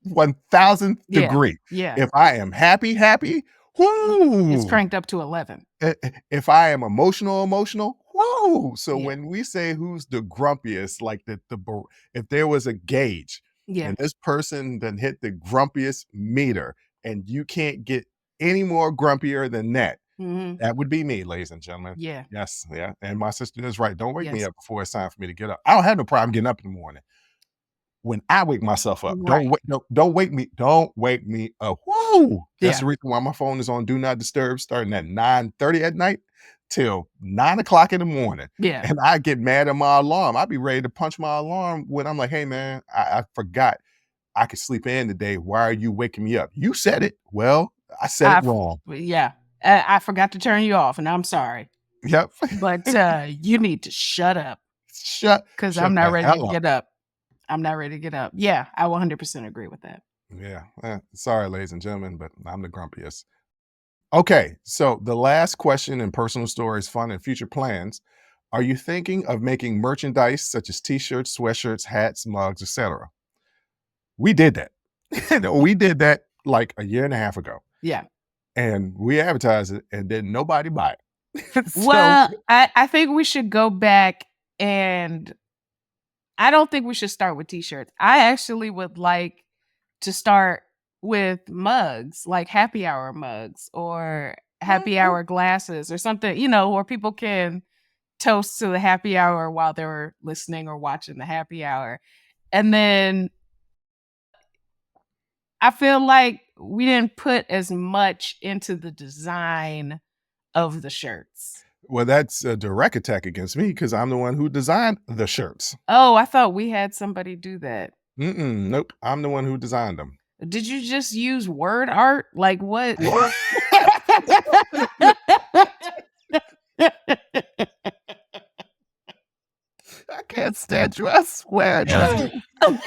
1000th Yeah. degree. Yeah. If I am happy, It's whoo! cranked up to 11. If I am emotional, whoo! So Yeah. when we say who's the grumpiest, like if there was a gauge Yeah. and this person then hit the grumpiest meter and you can't get any more grumpier than that, Mhm. that would be me, ladies and gentlemen. Yeah. Yes, yeah. And my sister is right. Don't wake me Yes. up before it's time for me to get up. I don't have no problem getting up in the morning. When I wake myself up, Right. don't wake me up. Woo! That's Yeah. the reason why my phone is on do not disturb starting at 9:30 at night till 9 o'clock in the morning. Yeah. And I get mad at my alarm. I'd be ready to punch my alarm when I'm like, hey man, I forgot I could sleep in today. Why are you waking me up? You said it. Well, I said it I f wrong. yeah. I forgot to turn you off, and I'm sorry. Yep. But, you need to shut up because 'cause I'm Shut not the ready to hell up. get up. I'm not ready to get up. Yeah, I 100% agree with that. Yeah. Sorry, ladies and gentlemen, but I'm the grumpiest. Okay, so the last question in personal stories, fun, and future plans. Are you thinking of making merchandise such as t-shirts, sweatshirts, hats, mugs, etc.? We did that. We did that like a year and a half ago. Yeah. And we advertised it and then nobody buy it. So Well, I think we should go back, and I don't think we should start with T-shirts. I actually would like to start with mugs, like happy hour mugs or happy okay. hour glasses or something, where people can toast to the happy hour while they're listening or watching the happy hour. And then I feel like we didn't put as much into the design of the shirts. Well, that's a direct attack against me because I'm the one who designed the shirts. Oh, I thought we had somebody do that. Nope. I'm the one who designed them. Did you just use word art? Like what? I can't stand you. I swear. Oh.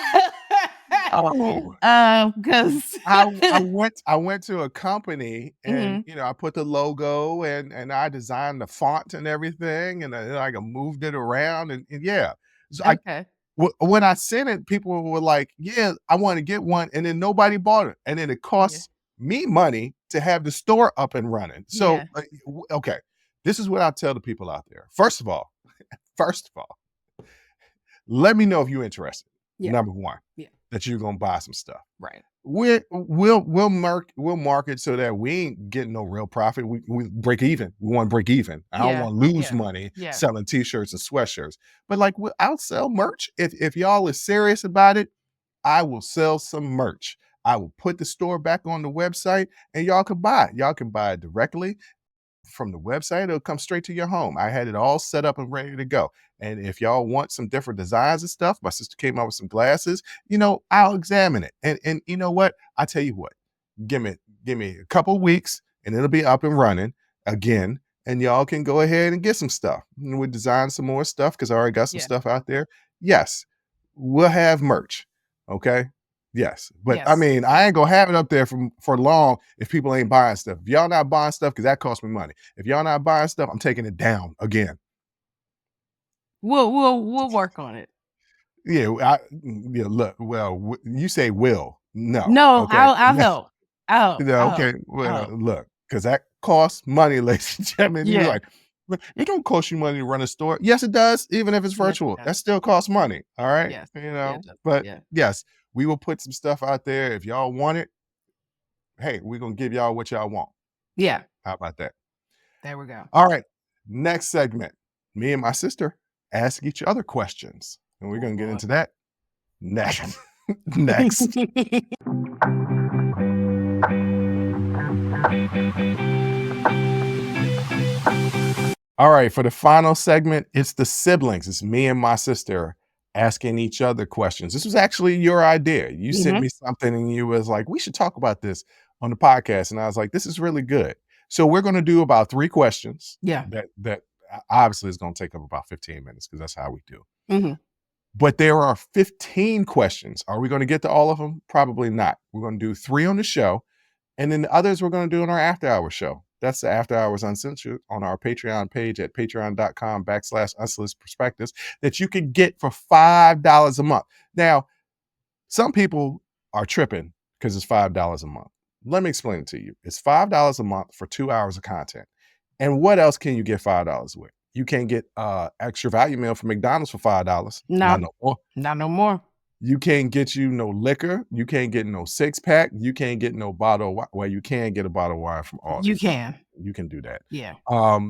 'Cause I went to a company and Mhm. I put the logo and I designed the font and everything and I moved it around and yeah. So Okay. when I sent it, people were like, "Yeah, I want to get one," and then nobody bought it, and then it Yeah. costs me money to have the store up and running. So Yeah. okay, this is what I tell the people out there. First of all, let me know if you're interested. Yeah. Number one, Yeah. that you're gonna buy some stuff. Right. We'll market so that we ain't getting no real profit. We break even. We want to break even. I don't Yeah. want to lose Yeah. money Yeah. selling t-shirts and sweatshirts. But like I'll sell merch. If y'all is serious about it, I will sell some merch. I will put the store back on the website and y'all can buy it. Y'all can buy it directly from the website. It'll come straight to your home. I had it all set up and ready to go. And if y'all want some different designs and stuff, my sister came out with some glasses, I'll examine it. And you know what? I tell you what, give me give me a couple weeks and it'll be up and running again. And y'all can go ahead and get some stuff. And we design some more stuff because I already got some Yeah. stuff out there. Yes, we'll have merch. Okay. Yes. But I Yes. mean, I ain't gonna have it up there for long if people ain't buying stuff. If y'all not buying stuff, because that costs me money. If y'all not buying stuff, I'm taking it down again. We'll work on it. Yeah, yeah, look, well, you say will. No, No, okay. I'll help. No, I'll okay, help. I'll well, help. look, because that costs money, ladies and gentlemen. You're Yeah. like, "But it don't cost you money to run a store." Yes, it does, even if it's Yes, it virtual. does. That still costs money, all right? Yes. Yeah, it does. But Yeah. yes, we will put some stuff out there. If y'all want it, hey, we're gonna give y'all what y'all want. Yeah. How about that? There we go. All right, next segment. Me and my sister ask each other questions, and we're Oh, gonna get Lord. into that next. Next. All right, for the final segment, it's the siblings. It's me and my sister asking each other questions. This was actually your idea. You sent Mhm. me something and you was like, "We should talk about this on the podcast." And I was like, "This is really good." So we're going to do about 3 questions Yeah. that obviously is going to take up about 15 minutes because that's how we do. Mhm. But there are 15 questions. Are we going to get to all of them? Probably not. We're going to do 3 on the show, and then the others we're going to do on our after hours show. That's the After Hours Uncensored on our Patreon page at patreon.com/unsolicited perspectives that you can get for $5 a month. Now, some people are tripping because it's $5 a month. Let me explain it to you. It's $5 a month for 2 hours of content. And what else can you get $5 with? You can't get extra value meal from McDonald's for $5. No, Not no more. not no more. You can't get you no liquor. You can't get no 6-pack. You can't get no bottle of wine. Well, you can get a bottle of wine from You Aldi. can. You can do that. Yeah.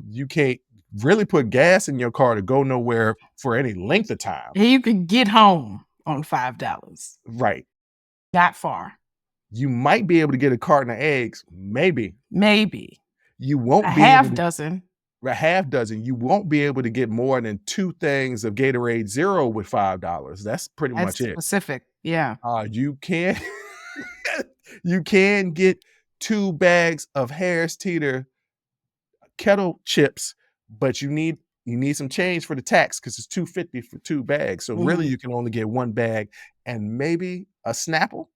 You can't really put gas in your car to go nowhere for any length of time. And you can get home on $5. Right. That far. You might be able to get a carton of eggs, maybe. Maybe. You A won't be able half to dozen. a half dozen. You won't be able to get more than 2 things of Gatorade Zero with $5. That's pretty That's much it. specific. Yeah. You can you can get 2 bags of Harris Teeter kettle chips, but you need some change for the tax because it's $2.50 for 2 bags. So really Mhm. you can only get 1 bag and maybe a Snapple,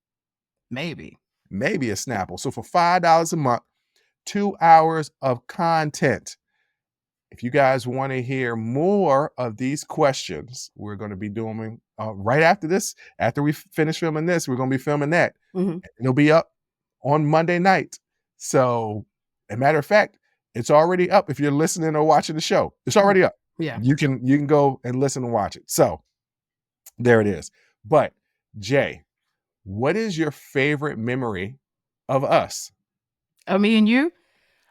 Maybe. maybe a Snapple. So for $5 a month, 2 hours of content. If you guys want to hear more of these questions, we're going to be doing right after this. After we finish filming this, we're going to be filming that. Mhm. It'll be up on Monday night. So, a matter of fact, it's already up. If you're listening or watching the show, it's already up. Yeah. You can go and listen and watch it. So there it is. But Jay, what is your favorite memory of us? Me and you,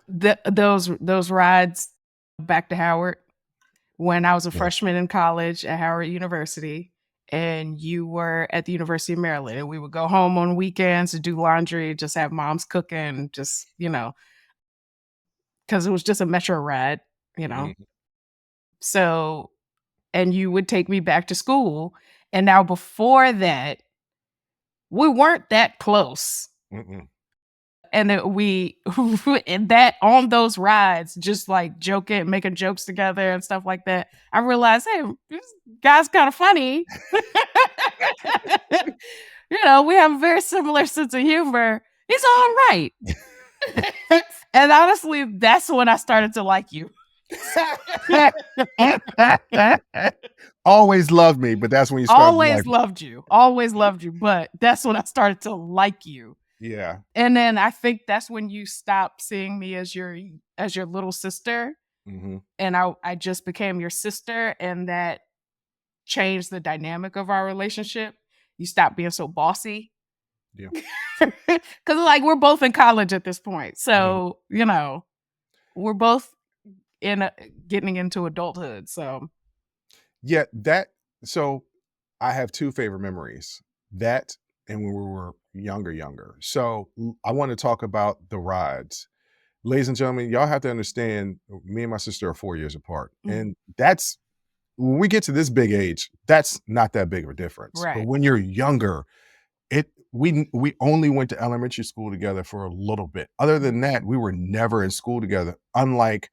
those rides back to Howard when I was a Yeah. freshman in college at Howard University, and you were at the University of Maryland, and we would go home on weekends to do laundry, just have moms cooking, just, because it was just a metro ride, you know. Mhm. So, and you would take me back to school. And now before that, we weren't that close. Mm-mm. And that we and that on those rides, just like joking, making jokes together and stuff like that, I realized, hey, this guy's kind of funny. We have a very similar sense of humor. He's all right. And honestly, that's when I started to like you. Always loved me, but that's when you started to like Always loved you. Always loved you. But that's when I started to like you. yeah. And then I think that's when you stopped seeing me as your little sister. Mhm. And I just became your sister, and that changed the dynamic of our relationship. You stopped being so bossy. Yeah. Cause like we're both in college at this point. Mhm. So, we're both getting into adulthood. So Yeah, so I have 2 favorite memories. That and when we were younger. So, I wanna talk about the rides. Ladies and gentlemen, y'all have to understand, me and my sister are 4 years apart, mhm, and that's when we get to this big age, that's not that big of a difference. But right. when you're younger, we only went to elementary school together for a little bit. Other Mhm, than that, we were never in school together, unlike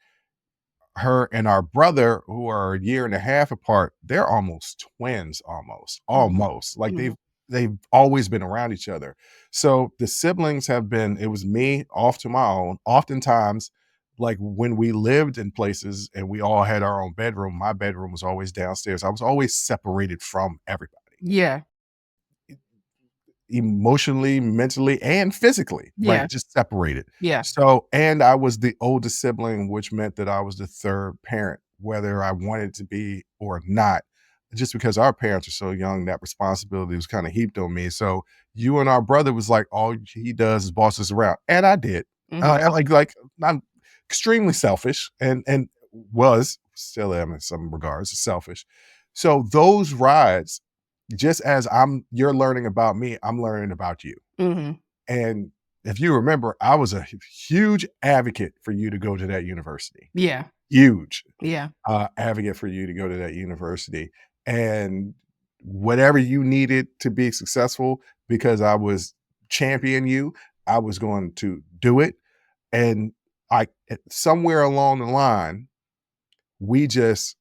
her and our brother who are a year and a half apart. They're almost twins, mhm, almost like mhm, they've always been around each other. So the siblings have been, it was me off to my own oftentimes. Like when we lived in places and we all had our own bedroom, my bedroom was always downstairs. I was always separated from everybody. Yeah. emotionally, mentally, and physically, Yeah. like, just separated. Yeah. So and I was the oldest sibling, which meant that I was the 3rd parent, whether I wanted to be or not. Just because our parents are so young, that responsibility was kinda heaped on me. So, you and our brother was like, all he does is boss us around, and I did. Mhm. I'm extremely selfish and was, still am in some regards, selfish. So, those rides, just as you're learning about me, I'm learning about you. Mhm. And if you remember, I was a huge advocate for you to go to that university. Yeah. Huge Yeah. advocate for you to go to that university. And whatever you needed to be successful, because I was champion you, I was going to do it. And somewhere along the line, we just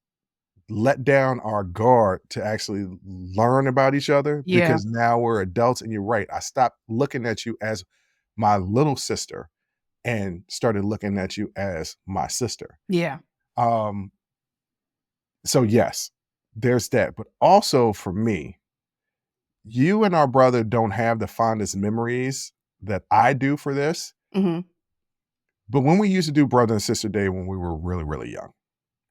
let down our guard to actually learn about each other, Yeah. because now we're adults. And you're right, I stopped looking at you as my little sister and started looking at you as my sister. Yeah. um so yes, there's that. But also for me, you and our brother don't have the fondest memories that I do for this, Mhm. but when we used to do brother and sister day when we were really, really young.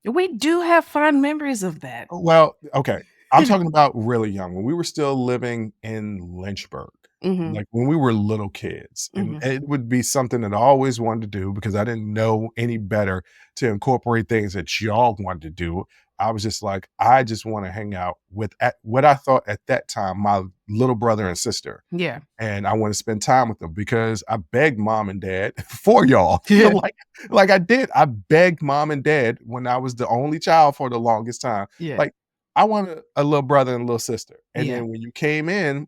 We do have fond memories of that. Well, okay. I'm talking about really young, when we were still living in Lynchburg, Mhm. like when we were little kids. And Mhm. it would be something that I always wanted to do because I didn't know any better to incorporate things that y'all wanted to do. I was just like, I just want to hang out with what I thought at that time, my little brother and sister. Yeah. And I want to spend time with them because I begged mom and dad for y'all. Yeah. Like I did. I begged mom and dad when I was the only child for the longest time. Yeah. Like, I want a little brother and a little sister. And Yeah. then when you came in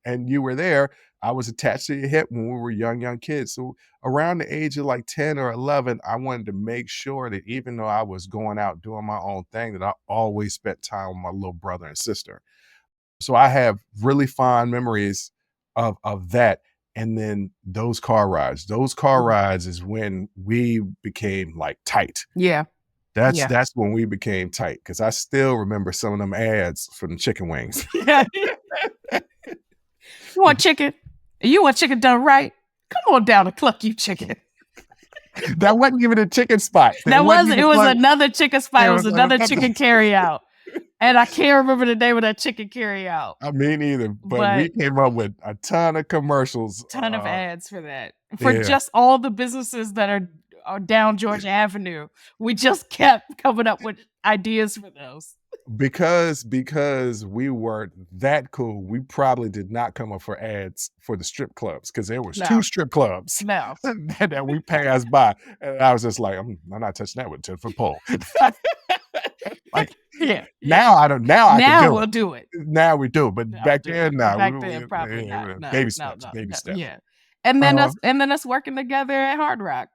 and you were there, I was attached to your hip when we were young kids. So around the age of like 10 or 11, I wanted to make sure that even though I was going out doing my own thing, that I always spent time with my little brother and sister. So I have really fond memories of that. And then those car rides. Those car Mhm. rides is when we became like tight. Yeah. Yeah. That's when we became tight, because I still remember some of them ads for the chicken wings. Yeah. You want chicken? You want chicken done right? Come on down to Cluck You Chicken. That wasn't even a chicken spot. It That wasn't was even it was like another chicken spot. it It was was another chicken carry out. And I can't remember the name of that chicken carry out, I mean, either, but but we came up with a ton of commercials. ton of ads for that. For Yeah. just all the businesses that are down Georgia Avenue. We just kept coming up with ideas for those. Because we weren't that cool, we probably did not come up for ads for the strip clubs, because there was 2 No. strip clubs No. that we passed by, and I was just like, I'm not touching that with a 10-foot pole." Like, Yeah. Yeah. now I don't now I can Now do we'll it. do it. Now we do, but I'll back do it. then, no, Back then, probably not. No, baby no, steps, no, baby no. steps. Yeah. And then Uh, us working together at Hard Rock.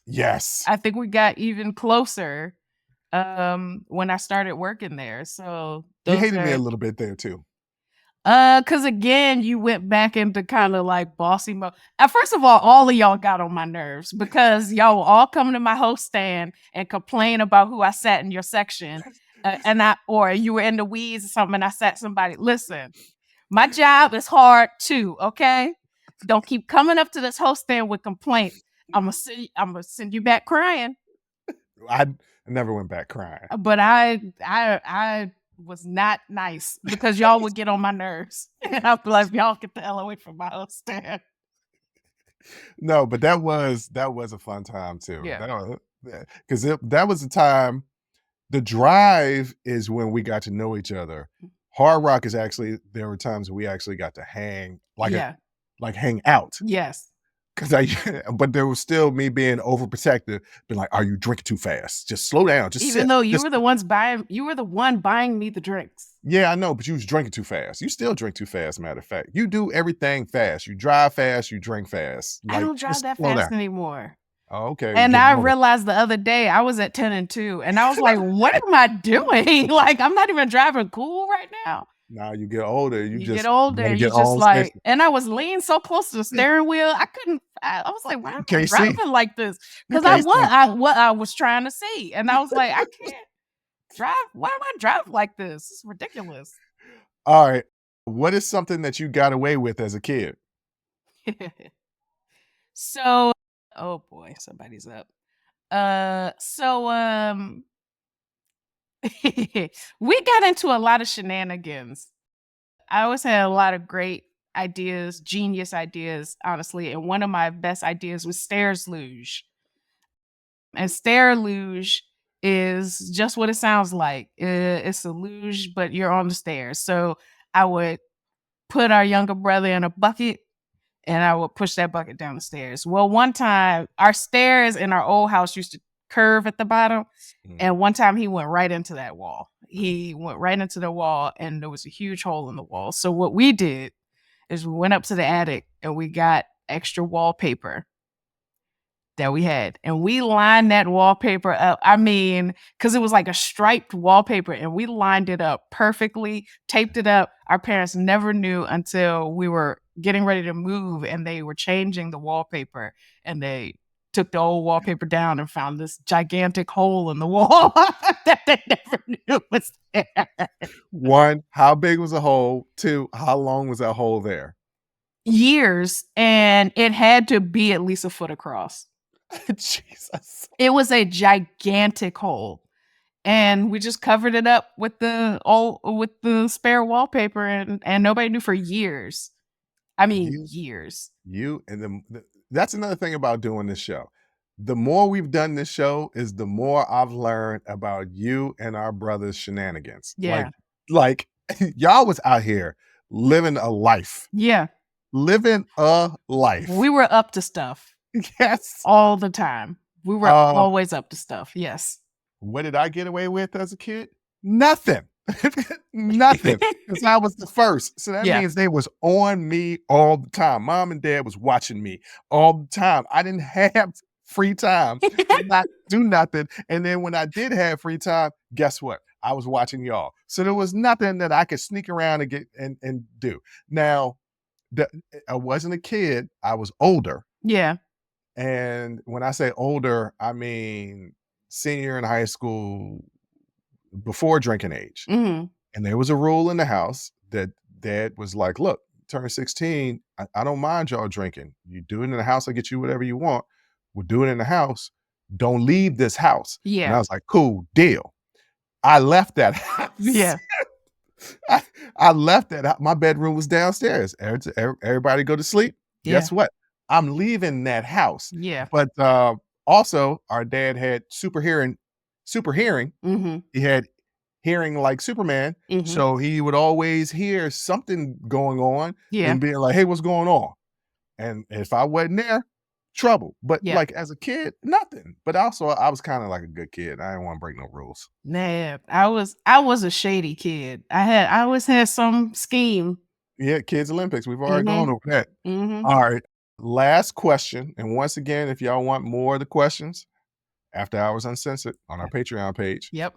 yes. I think we got even closer when I started working there. So You those hated me a are little bit there too. because again, you went back into kind of like bossy mode. First of all of y'all got on my nerves because y'all will all come to my host stand and complain about who I sat in your section. Or you were in the weeds or something, and I sat somebody. Listen, my job is hard too, okay? Don't keep coming up to this host stand with complaints. I'm gonna send you back crying. I never went back crying. But I was not nice because y'all would get on my nerves. And I'd be like, y'all get the hell away from my host stand. No, but that was a fun time too. Yeah. That was, because that was the time. The drive is when we got to know each other. Hard Rock is actually, there were times we actually got to hang Yeah. like hang out. Yes. Cause but there was still me being overprotective, being like, "Are you drinking too fast? Just slow down, just Even sip." though you were the one buying me the drinks. Yeah, I know, but you was drinking too fast. You still drink too fast, matter of fact. You do everything fast. You drive fast, you drink fast. I Like, don't drive just that slow fast down. anmore. Oh, okay, And getting I older. realized the other day I was at 10 and 2, and I was like, what am I doing? Like, I'm not even driving cool right now. Now you get older, you You get just older, wanna you get just on like, station. and I was leaning so close to the steering wheel, I was like, why am You I can't see. driving like this? You Because can't see. what I was trying to see. And I was like, I can't drive. Why am I driving like this? It's ridiculous. All right. What is something that you got away with as a kid? So oh boy, somebody's up. So we got into a lot of shenanigans. I always had a lot of great ideas, genius ideas, honestly. And one of my best ideas was stairs luge. And stair luge is just what it sounds like. It's a luge, but you're on the stairs. So I would put our younger brother in a bucket and I would push that bucket down the stairs. Well, one time our stairs in our old house used to curve at the bottom. Mm. And one time he went right into that wall. He went right into the wall and there was a huge hole in the wall. So what we did is we went up to the attic and we got extra wallpaper that we had, and we lined that wallpaper up. I mean, because it was like a striped wallpaper, and we lined it up perfectly, taped it up. Our parents never knew until we were getting ready to move, and they were changing the wallpaper, and they took the old wallpaper down and found this gigantic hole in the wall that they never knew was there. 1, how big was the hole? 2, how long was that hole there? Years, and it had to be at least a foot across. Jesus. It was a gigantic hole. And we just covered it up with the spare wallpaper and nobody knew for years. I mean, You years. you and that's another thing about doing this show. The more we've done this show is the more I've learned about you and our brother's shenanigans. Yeah. Like y'all was out here living a life. Yeah. Living a life. We were up to stuff Yes. all the time. We were Uh, always up to stuff. Yes. what did I get away with as a kid? Nothing. Nothing. Because I was the first. So that Yeah. means they was on me all the time. Mom and dad was watching me all the time. I didn't have free time to not do nothing. And then when I did have free time, guess what? I was watching y'all. So there was nothing that I could sneak around and get and do. Now, the, I wasn't a kid. I was older. Yeah. And when I say older, I mean senior in high school, before drinking age. Mhm. And there was a rule in the house that dad was like, look, turn 16. I don't mind y'all drinking. You do it in the house, I'll get you whatever you want. We'll do it in the house. Don't leave this house. And Yeah. I was like, cool, deal. I left that house. Yeah. I, I left that. My bedroom was downstairs. Everybody go to sleep. Yeah. Guess what? I'm leaving that house. Yeah. But also, our dad had super hearing. Super hearing. Mhm. He had hearing like Superman, Mhm. so he would always hear something going on Yeah. and being like, "Hey, what's going on?" And if I wasn't there, trouble. But Yeah. like as a kid, nothing. But also, I was kind of like a good kid. I didn't want to break no rules. Man, I was a shady kid. I always had some scheme. Yeah, Kids Olympics. We've already Mhm. gone over that. Mhm. All right. Last question. And once again, if y'all want more of the questions, After Hours Uncensored on our Patreon page. Yep.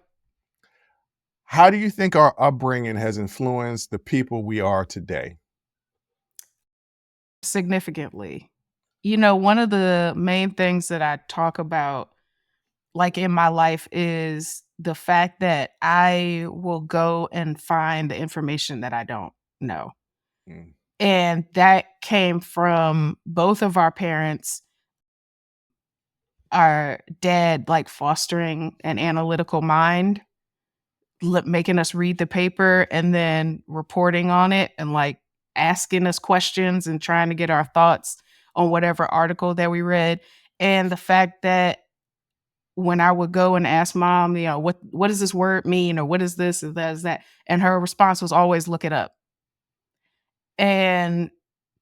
How do you think our upbringing has influenced the people we are today? Significantly. You know, one of the main things that I talk about, like, in my life is the fact that I will go and find the information that I don't know. Mm, And that came from both of our parents, our dad, like, fostering an analytical mind, making us read the paper and then reporting on it and, like, asking us questions and trying to get our thoughts on whatever article that we read. And the fact that when I would go and ask mom, what does this word mean? Or what is this? Or that is that? And her response was always look it up. And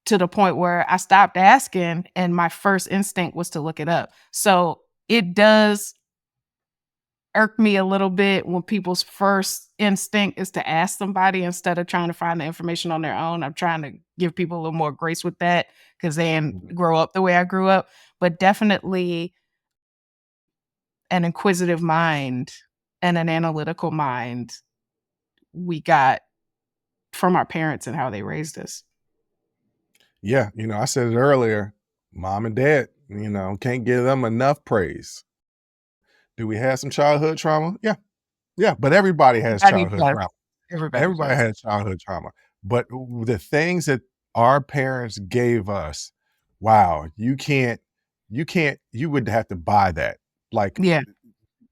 to the point where I stopped asking and my first instinct was to look it up. So it does irk me a little bit when people's first instinct is to ask somebody instead of trying to find the information on their own. I'm trying to give people a little more grace with that because they didn't mhm. grow up the way I grew up. But definitely an inquisitive mind and an analytical mind we got from our parents and how they raised us. Yeah, I said it earlier. Mom and dad, can't give them enough praise. Do we have some childhood trauma? Yeah, yeah, but everybody has Everybody childhood does. trauma. Everybody Everybody does. had childhood trauma, but the things that our parents gave us, wow, you would have to buy that, like, Yeah.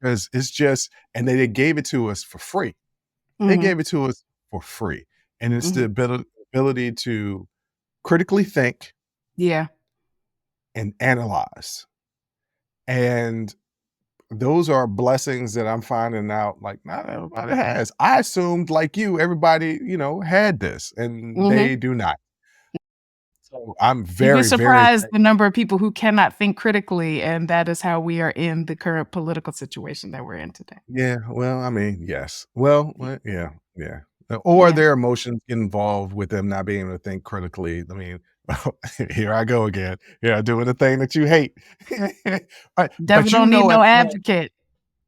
'cause it's just and they gave it to us for free. They Mhm. gave it to us for free, and it's the Mhm. ability to critically think Yeah. and analyze, and those are blessings that I'm finding out, like, not everybody has. I assumed, like you, everybody, had this, and Mhm. they do not. So, I'm You'd be very, very surprised thank the number of people who cannot think critically, and that is how we are in the current political situation that we're in today. Yeah, well, I mean, yes. Well, Y yeah, yeah. Or Yeah. their emotions get involved with them not being able to think critically. I mean, here I go again. Yeah, doing the thing that you hate. Right, Devil don't need no advocate.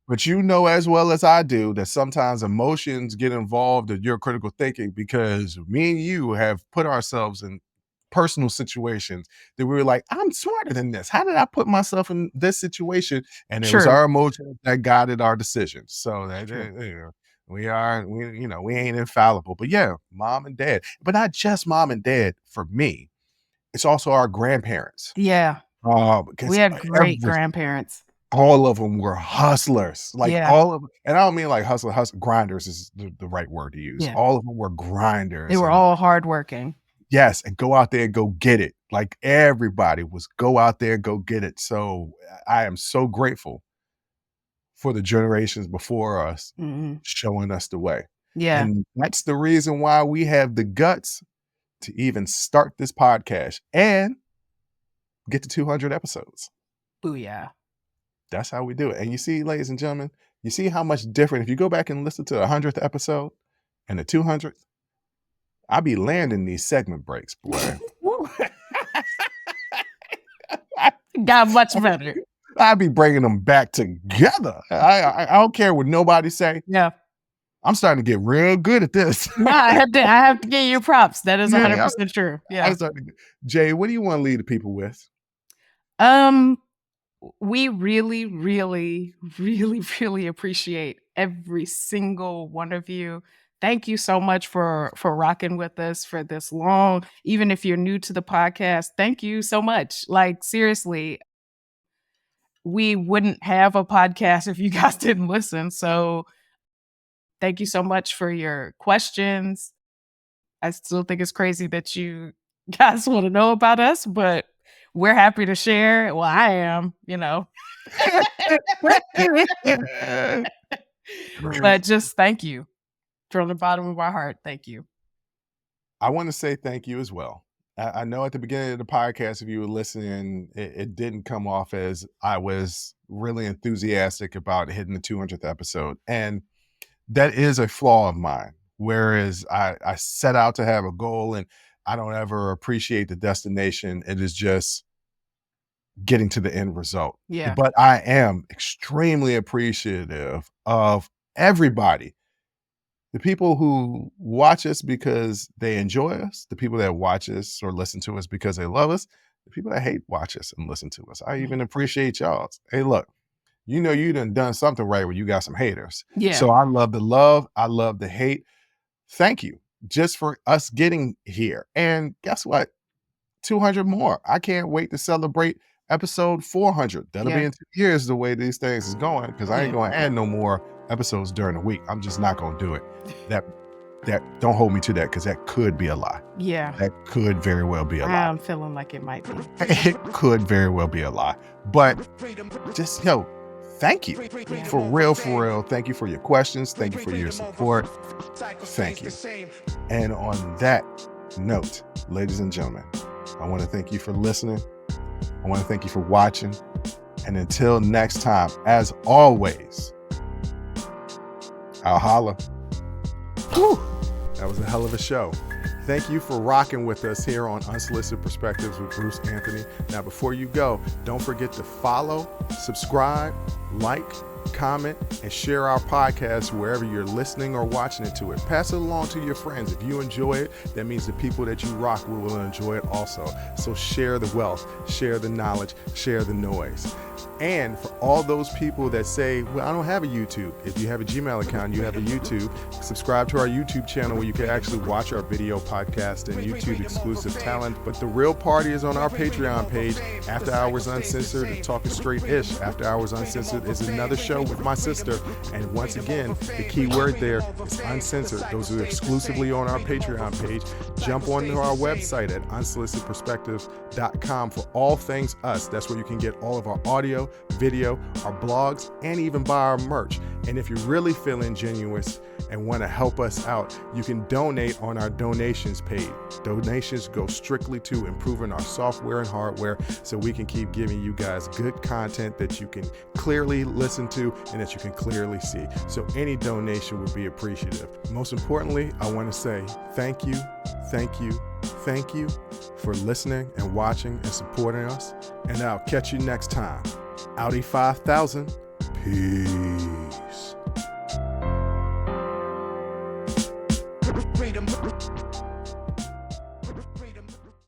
but you know as well as I do that sometimes emotions get involved in your critical thinking because me and you have put ourselves in personal situations that we were like, I'm smarter than this. How did I put myself in this situation? And it was True. our emotions that guided our decisions. So True. we ain't infallible. But yeah, mom and dad, but not just mom and dad for me. It's also our grandparents. Yeah. We Because had great grandparents. all of them were hustlers, like, Yeah. all of and I don't mean like hustle grinders is the right word to use. Yeah. All of them were They grinders were and all hardworking. yes, and go out there and go get it. Like, everybody was go out there, go get it. So, I am so grateful for the generations before us Mhm. showing us the way, Yeah. and that's the reason why we have the guts to even start this podcast and get to 200 episodes. Booyah. That's how we do it. And you see, ladies and gentlemen, you see how much different if you go back and listen to the 100th episode and the 200th, I be landing these segment breaks, boy. Woo. Got much better. I be bringing them back together. I don't care what nobody say. Yeah. I'm starting to get real good at this. No, I have to give you props. That is Yeah, 100% true. I Yeah. starting to get Jay, what do you wanna leave the people with? Um, we really, really, really, really appreciate every single one of you. Thank you so much for rocking with us for this long. Even if you're new to the podcast, thank you so much. Like, seriously, we wouldn't have a podcast if you guys didn't listen. So thank you so much for your questions. I still think it's crazy that you guys want to know about us, but we're happy to share. Well, I am. But just thank you from the bottom of our heart. Thank you. I wanna say thank you as well. I know at the beginning of the podcast, if you were listening, it didn't come off as I was really enthusiastic about hitting the 200th episode, and that is a flaw of mine. Whereas I set out to have a goal and I don't ever appreciate the destination. It is just getting to the end result. Yeah. But I am extremely appreciative of everybody. The people who watch us because they enjoy us, the people that watch us or listen to us because they love us, the people that hate watch us and listen to us. I Mm. even appreciate y'all. Hey, look, you done something right when you got some haters. Yeah. So I love the love. I love the hate. Thank you just for us getting here. And guess what? 200 more. I can't wait to celebrate episode 400. That'll be Yeah. in 2 years the way these things is going because I ain't Yeah. going to add no more episodes during the week. I'm just not going to do it. That don't hold me to that because that could be a lie. Yeah. That could very well be a lie. I'm feeling like it might be. It could very well be a lie. But just thank you. For real, for real. Thank you for your questions. Thank you for your support. Thank you. And on that note, ladies and gentlemen, I want to thank you for listening. I want to thank you for watching. And until next time, as always, I'll holla. Whew, that was a hell of a show. Thank you for rocking with us here on Unsolicited Perspectives with Bruce Anthony. Now, before you go, don't forget to follow, subscribe, like, comment, and share our podcast wherever you're listening or watching it to it. Pass it along to your friends. If you enjoy it, that means the people that you rock will enjoy it also. So share the wealth, share the knowledge, share the noise. And for all those people that say, well, I don't have a YouTube. If you have a Gmail account, you have a YouTube. Subscribe to our YouTube channel where you can actually watch our video podcast and YouTube exclusive talent. But the real party is on our Patreon page, After Hours Uncensored and Talking Straight-ish. After Hours Uncensored is another show with my sister. And once again, the key word there is uncensored. Those are exclusively on our Patreon page. Jump onto our website at unsolicitedperspectives.com for all things us. That's where you can get all of our audio, video, our blogs, and even buy our merch. And if you're really feeling genuine and want to help us out, you can donate on our donations page. Donations go strictly to improving our software and hardware so we can keep giving you guys good content that you can clearly listen to and that you can clearly see. So any donation would be appreciative. Most importantly, I want to say thank you for listening and watching and supporting us. And I'll catch you next time. Audi 5000. Peace.